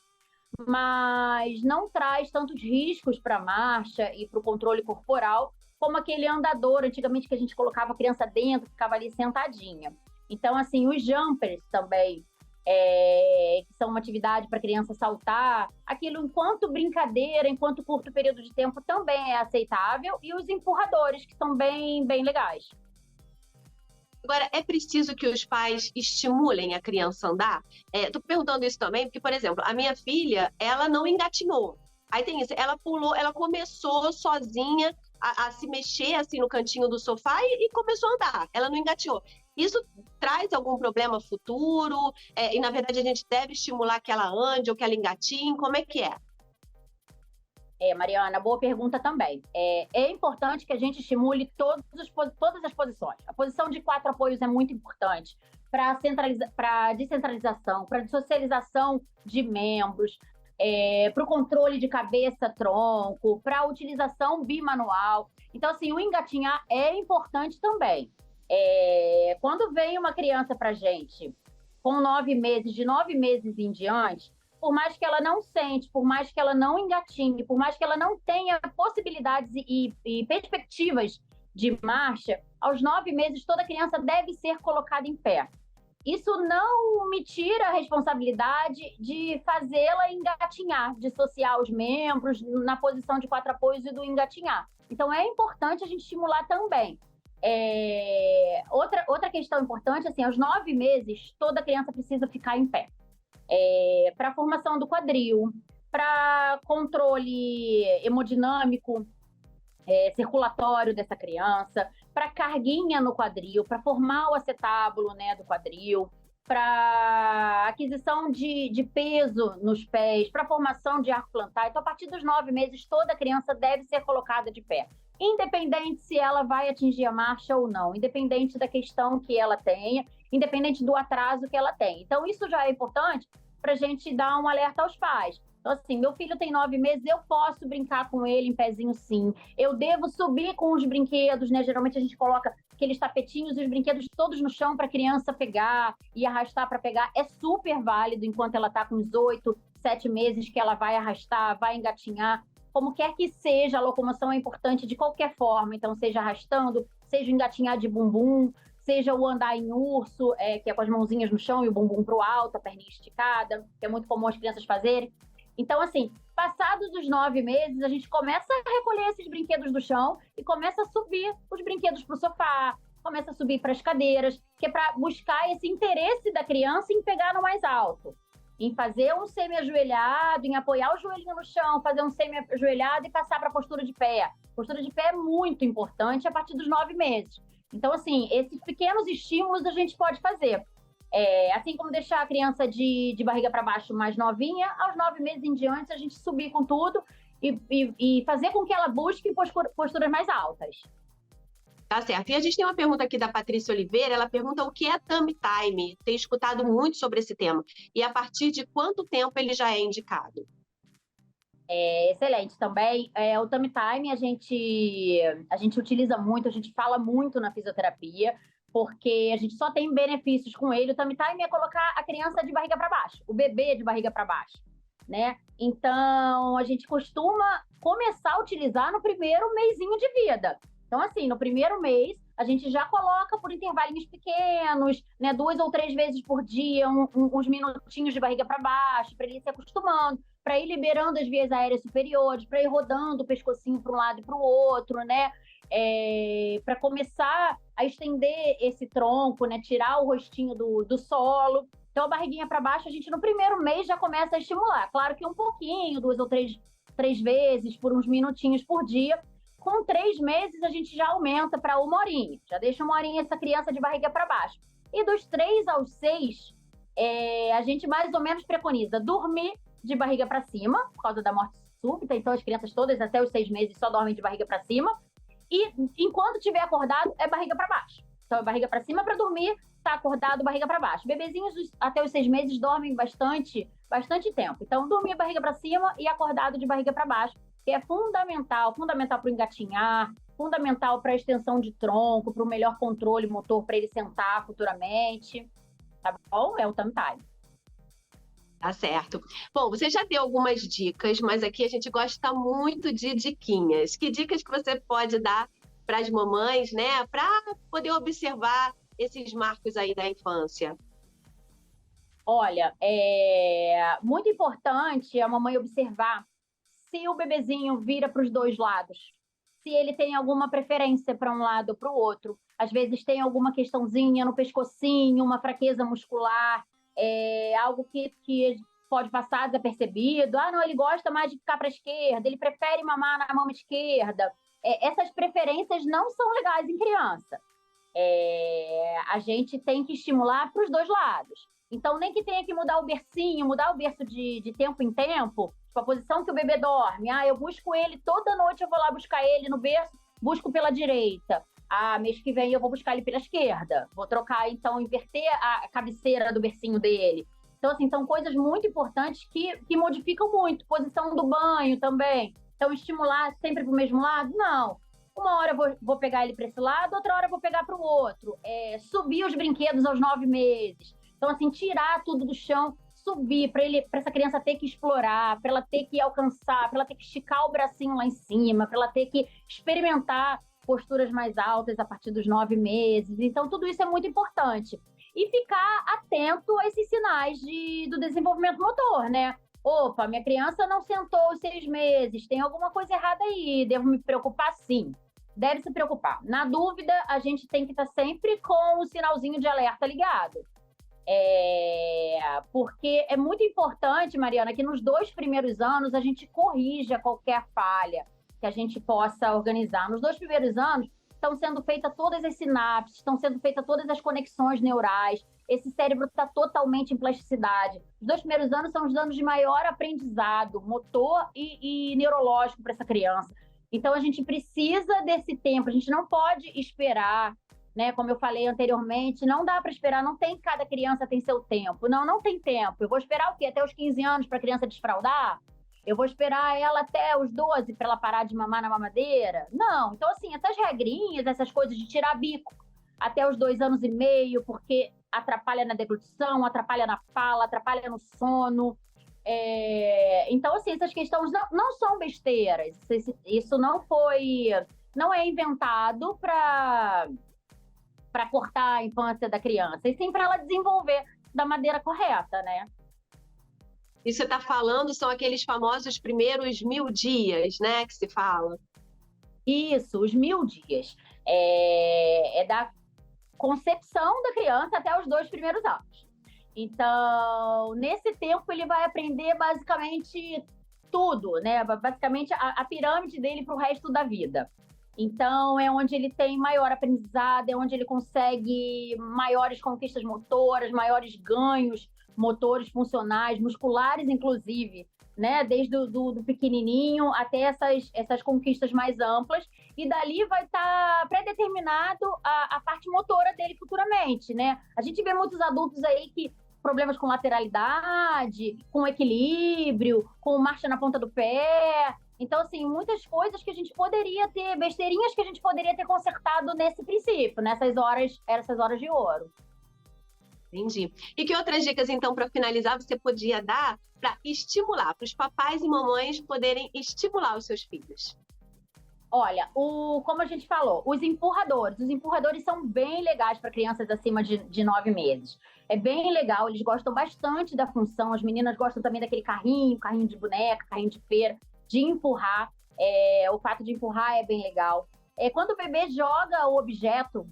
Mas não traz tantos riscos para a marcha e para o controle corporal como aquele andador, antigamente, que a gente colocava a criança dentro, ficava ali sentadinha. Então, assim, os jumpers também, que são uma atividade para a criança saltar, aquilo enquanto brincadeira, enquanto curto período de tempo, também é aceitável, e os empurradores, que são bem, bem legais. Agora, é preciso que os pais estimulem a criança a andar? Estou perguntando isso também porque, por exemplo, a minha filha, ela não engatinhou. Aí tem isso, ela pulou, ela começou sozinha a se mexer assim no cantinho do sofá e começou a andar. Ela não engatinhou. Isso traz algum problema futuro? E, na verdade, a gente deve estimular que ela ande ou que ela engatinhe? Como é que é? Mariana, boa pergunta também. É importante que a gente estimule todas as posições. A posição de 4 apoios é muito importante para descentralização, para dissocialização de membros, para o controle de cabeça-tronco, para a utilização bimanual. Então, assim, o engatinhar é importante também. Quando vem uma criança para a gente com 9 meses, de 9 meses em diante, por mais que ela não sente, por mais que ela não engatinhe, por mais que ela não tenha possibilidades e perspectivas de marcha, aos 9 meses toda criança deve ser colocada em pé. Isso não me tira a responsabilidade de fazê-la engatinhar, dissociar os membros na posição de 4 apoios e do engatinhar. Então, é importante a gente estimular também. Outra questão importante, assim, aos 9 meses, toda criança precisa ficar em pé. Para a formação do quadril, para controle hemodinâmico, circulatório dessa criança, para carguinha no quadril, para formar o acetábulo, né, do quadril, para aquisição de peso nos pés, para formação de arco plantar. Então, a partir dos 9 meses, toda criança deve ser colocada de pé, independente se ela vai atingir a marcha ou não, independente da questão que ela tenha, independente do atraso que ela tem. Então, isso já é importante para a gente dar um alerta aos pais. Então, assim, meu filho tem 9 meses, eu posso brincar com ele em pezinho, sim. Eu devo subir com os brinquedos, né? Geralmente a gente coloca aqueles tapetinhos e os brinquedos todos no chão para a criança pegar e arrastar para pegar. É super válido enquanto ela está com uns 8, 7 meses, que ela vai arrastar, vai engatinhar. Como quer que seja, a locomoção é importante de qualquer forma. Então, seja arrastando, seja engatinhar de bumbum, seja o andar em urso, que é com as mãozinhas no chão e o bumbum para o alto, a perninha esticada, que é muito comum as crianças fazerem. Então, assim, passados os 9 meses, a gente começa a recolher esses brinquedos do chão e começa a subir os brinquedos para o sofá, começa a subir para as cadeiras, que é para buscar esse interesse da criança em pegar no mais alto, em fazer um semi-ajoelhado, em apoiar o joelhinho no chão, fazer um semi-ajoelhado e passar para a postura de pé. Postura de pé é muito importante a partir dos 9 meses. Então, assim, esses pequenos estímulos a gente pode fazer. Assim como deixar a criança de barriga para baixo mais novinha, aos 9 meses em diante a gente subir com tudo e fazer com que ela busque posturas mais altas. Tá certo. E a gente tem uma pergunta aqui da Patrícia Oliveira, ela pergunta o que é tummy time. Tem escutado muito sobre esse tema. E a partir de quanto tempo ele já é indicado? Excelente também. O tummy time a gente utiliza muito, a gente fala muito na fisioterapia, porque a gente só tem benefícios com ele. O tummy time é colocar a criança de barriga para baixo, o bebê de barriga para baixo, né? Então, a gente costuma começar a utilizar no primeiro mesinho de vida. Então, assim, no primeiro mês, a gente já coloca por intervalinhos pequenos, né? 2 ou 3 vezes por dia, uns minutinhos de barriga para baixo, para ele se acostumando, para ir liberando as vias aéreas superiores, para ir rodando o pescocinho para um lado e para o outro, né? Para começar a estender esse tronco, né? Tirar o rostinho do solo. Então, a barriguinha para baixo, a gente no primeiro mês já começa a estimular. Claro que um pouquinho, 2 ou 3 vezes, por uns minutinhos por dia. Com 3 meses, a gente já aumenta para 1 horinha. Já deixa 1 horinha essa criança de barriga para baixo. E dos 3 aos 6, a gente mais ou menos preconiza dormir de barriga para cima, por causa da morte súbita. Então, as crianças todas até os 6 meses só dormem de barriga para cima. E enquanto estiver acordado, é barriga para baixo. Então, é barriga para cima para dormir, tá acordado, barriga para baixo. Bebezinhos até os 6 meses dormem bastante tempo. Então, dormir barriga para cima e acordado de barriga para baixo, que é fundamental para o engatinhar, fundamental para a extensão de tronco, para o melhor controle motor, para ele sentar futuramente. Tá bom? É o tummy time. Tá certo. Bom, você já deu algumas dicas, mas aqui a gente gosta muito de diquinhas. Que dicas que você pode dar para as mamães, né, para poder observar esses marcos aí da infância? Olha, é muito importante a mamãe observar se o bebezinho vira para os 2 lados, se ele tem alguma preferência para um lado ou para o outro. Às vezes tem alguma questãozinha no pescocinho, uma fraqueza muscular, algo que pode passar desapercebido. Não, ele gosta mais de ficar para a esquerda, ele prefere mamar na mão esquerda. Essas preferências não são legais em criança. A gente tem que estimular para os 2 lados. Então, nem que tenha que mudar o bercinho, mudar o berço de tempo em tempo, tipo, a posição que o bebê dorme. Eu busco ele, toda noite eu vou lá buscar ele no berço, busco pela direita. Mês que vem eu vou buscar ele pela esquerda. Vou trocar, então, inverter a cabeceira do bercinho dele. Então, assim, são coisas muito importantes que modificam muito. Posição do banho também. Então, estimular sempre para o mesmo lado? Não. Uma hora eu vou pegar ele para esse lado, outra hora eu vou pegar para o outro. Subir os brinquedos aos 9 meses. Então, assim, tirar tudo do chão, subir, para essa criança ter que explorar, para ela ter que alcançar, para ela ter que esticar o bracinho lá em cima, para ela ter que experimentar posturas mais altas a partir dos 9 meses. Então, tudo isso é muito importante. E ficar atento a esses sinais do desenvolvimento motor, né? Opa, minha criança não sentou aos 6 meses, tem alguma coisa errada aí, devo me preocupar? Sim, deve se preocupar. Na dúvida, a gente tem que estar sempre com o sinalzinho de alerta ligado. Porque é muito importante, Mariana, que nos 2 primeiros anos a gente corrija qualquer falha que a gente possa organizar. Nos 2 primeiros anos estão sendo feitas todas as sinapses, estão sendo feitas todas as conexões neurais, esse cérebro está totalmente em plasticidade. Os 2 primeiros anos são os anos de maior aprendizado motor e neurológico para essa criança. Então, a gente precisa desse tempo, a gente não pode esperar, né? Como eu falei anteriormente, não dá para esperar, cada criança tem seu tempo. Não tem tempo. Eu vou esperar o quê? Até os 15 anos para a criança desfraldar? Eu vou esperar ela até os 12 para ela parar de mamar na mamadeira? Não. Então, assim, essas regrinhas, essas coisas de tirar bico até os 2 anos e meio, porque atrapalha na deglutição, atrapalha na fala, atrapalha no sono. Então, assim, essas questões não são besteiras. Isso não é inventado para cortar a infância da criança, e sim para ela desenvolver da maneira correta, né? E você está falando, são aqueles famosos primeiros 1000 dias, né, que se fala? Isso, os 1000 dias. concepção da criança até os 2 primeiros anos. Então, nesse tempo, ele vai aprender basicamente tudo, né? Basicamente, a pirâmide dele para o resto da vida. Então, é onde ele tem maior aprendizado, é onde ele consegue maiores conquistas motoras, maiores ganhos motores, funcionais, musculares, inclusive, né? Desde do pequenininho até essas conquistas mais amplas. E dali vai estar predeterminado a parte motora dele futuramente, né? A gente vê muitos adultos aí que problemas com lateralidade, com equilíbrio, com marcha na ponta do pé. Então, assim, muitas coisas que a gente poderia ter, besteirinhas que a gente poderia ter consertado nesse princípio, essas horas de ouro. Entendi. E que outras dicas, então, para finalizar, você podia dar para estimular, para os papais e mamães poderem estimular os seus filhos? Olha, como a gente falou, os empurradores são bem legais para crianças acima de 9 meses. É bem legal, eles gostam bastante da função, as meninas gostam também daquele carrinho de boneca, carrinho de feira, de empurrar. O fato de empurrar é bem legal. Quando o bebê joga o objeto,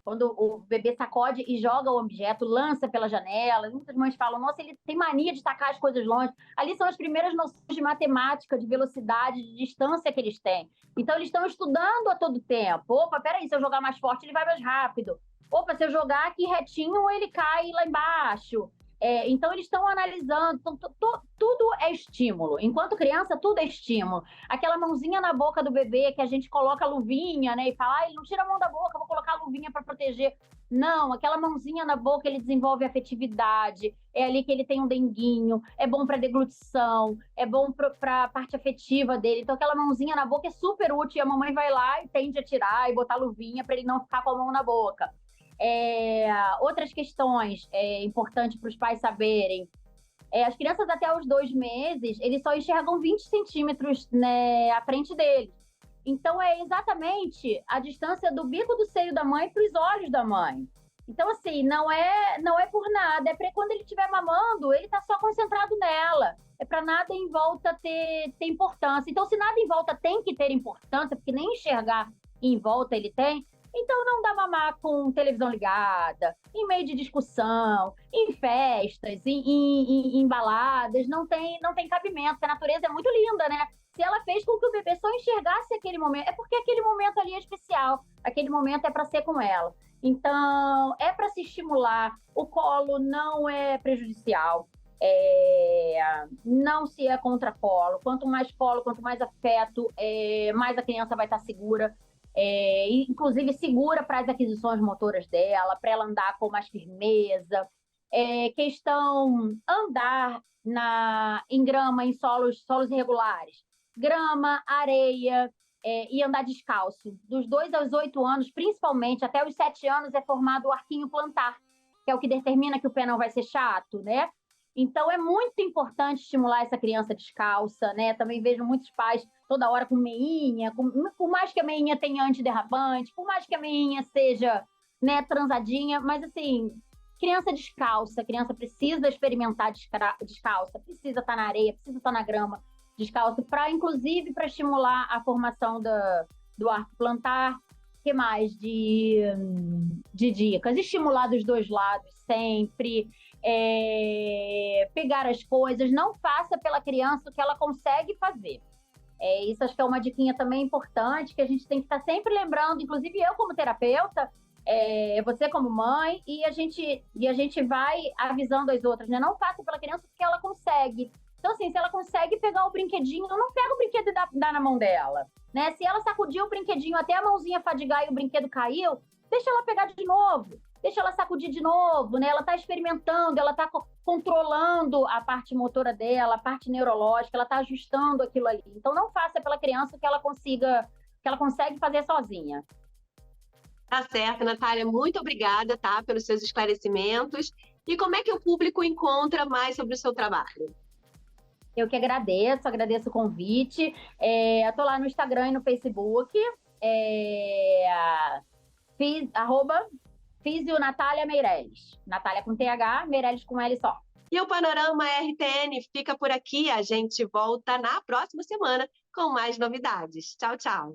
quando o bebê sacode e joga o objeto, lança pela janela, muitas mães falam, nossa, ele tem mania de tacar as coisas longe. Ali são as primeiras noções de matemática, de velocidade, de distância que eles têm. Então, eles estão estudando a todo tempo. Opa, peraí, se eu jogar mais forte, ele vai mais rápido. Opa, se eu jogar aqui retinho, ele cai lá embaixo. Então, eles estão analisando. Então, tudo é estímulo. Enquanto criança, tudo é estímulo. Aquela mãozinha na boca do bebê, que a gente coloca a luvinha, né? E fala, ele não tira a mão da boca, vou colocar a luvinha para proteger. Não, aquela mãozinha na boca, ele desenvolve afetividade. É ali que ele tem um denguinho. É bom para deglutição. É bom para a parte afetiva dele. Então, aquela mãozinha na boca é super útil. E a mamãe vai lá e tende a tirar e botar a luvinha para ele não ficar com a mão na boca. Outras questões importantes para os pais saberem. As crianças até os 2 meses, eles só enxergam 20 centímetros, né, à frente deles. Então, é exatamente a distância do bico do seio da mãe para os olhos da mãe. Então, assim, não é por nada. É para quando ele estiver mamando, ele está só concentrado nela. É para nada em volta ter importância. Então, se nada em volta tem que ter importância, porque nem enxergar em volta ele tem, então não dá mamar com televisão ligada, em meio de discussão, em festas, em baladas, não tem cabimento, porque a natureza é muito linda, né? Se ela fez com que o bebê só enxergasse aquele momento, é porque aquele momento ali é especial, aquele momento é para ser com ela. Então, é para se estimular, o colo não é prejudicial, não se é contra colo, quanto mais afeto, mais a criança vai estar segura. Inclusive segura para as aquisições motoras dela, para ela andar com mais firmeza. Questão andar em grama, em solos irregulares. Grama, areia e andar descalço. Dos 2 aos 8 anos, principalmente, até os 7 anos, é formado o arquinho plantar, que é o que determina que o pé não vai ser chato, né? Então, é muito importante estimular essa criança descalça, né? Também vejo muitos pais toda hora com meinha, por mais que a meinha tenha antiderrapante, por mais que a meinha seja, né, transadinha, mas, assim, criança descalça, a criança precisa experimentar descalça, precisa estar na areia, precisa estar na grama descalça, inclusive para estimular a formação do arco plantar. O que mais de dicas? Estimular dos 2 lados sempre. Pegar as coisas, não faça pela criança o que ela consegue fazer. Isso acho que é uma diquinha também importante, que a gente tem que estar sempre lembrando, inclusive eu como terapeuta, você como mãe, e a gente vai avisando as outras, né? Não faça pela criança o que ela consegue. Então, assim, se ela consegue pegar o brinquedinho, não pega o brinquedo e dá na mão dela, né? Se ela sacudiu o brinquedinho até a mãozinha fadigar e o brinquedo caiu, deixa ela pegar de novo. Deixa ela sacudir de novo, né? Ela está experimentando, ela está controlando a parte motora dela, a parte neurológica, ela está ajustando aquilo ali. Então, não faça pela criança o que ela consegue fazer sozinha. Tá certo, Natália. Muito obrigada, tá, pelos seus esclarecimentos. E como é que o público encontra mais sobre o seu trabalho? Eu que agradeço o convite. Estou lá no Instagram e no Facebook. Físio Natália Meirelles. Natália com TH, Meirelles com L só. E o Panorama RTN fica por aqui. A gente volta na próxima semana com mais novidades. Tchau, tchau.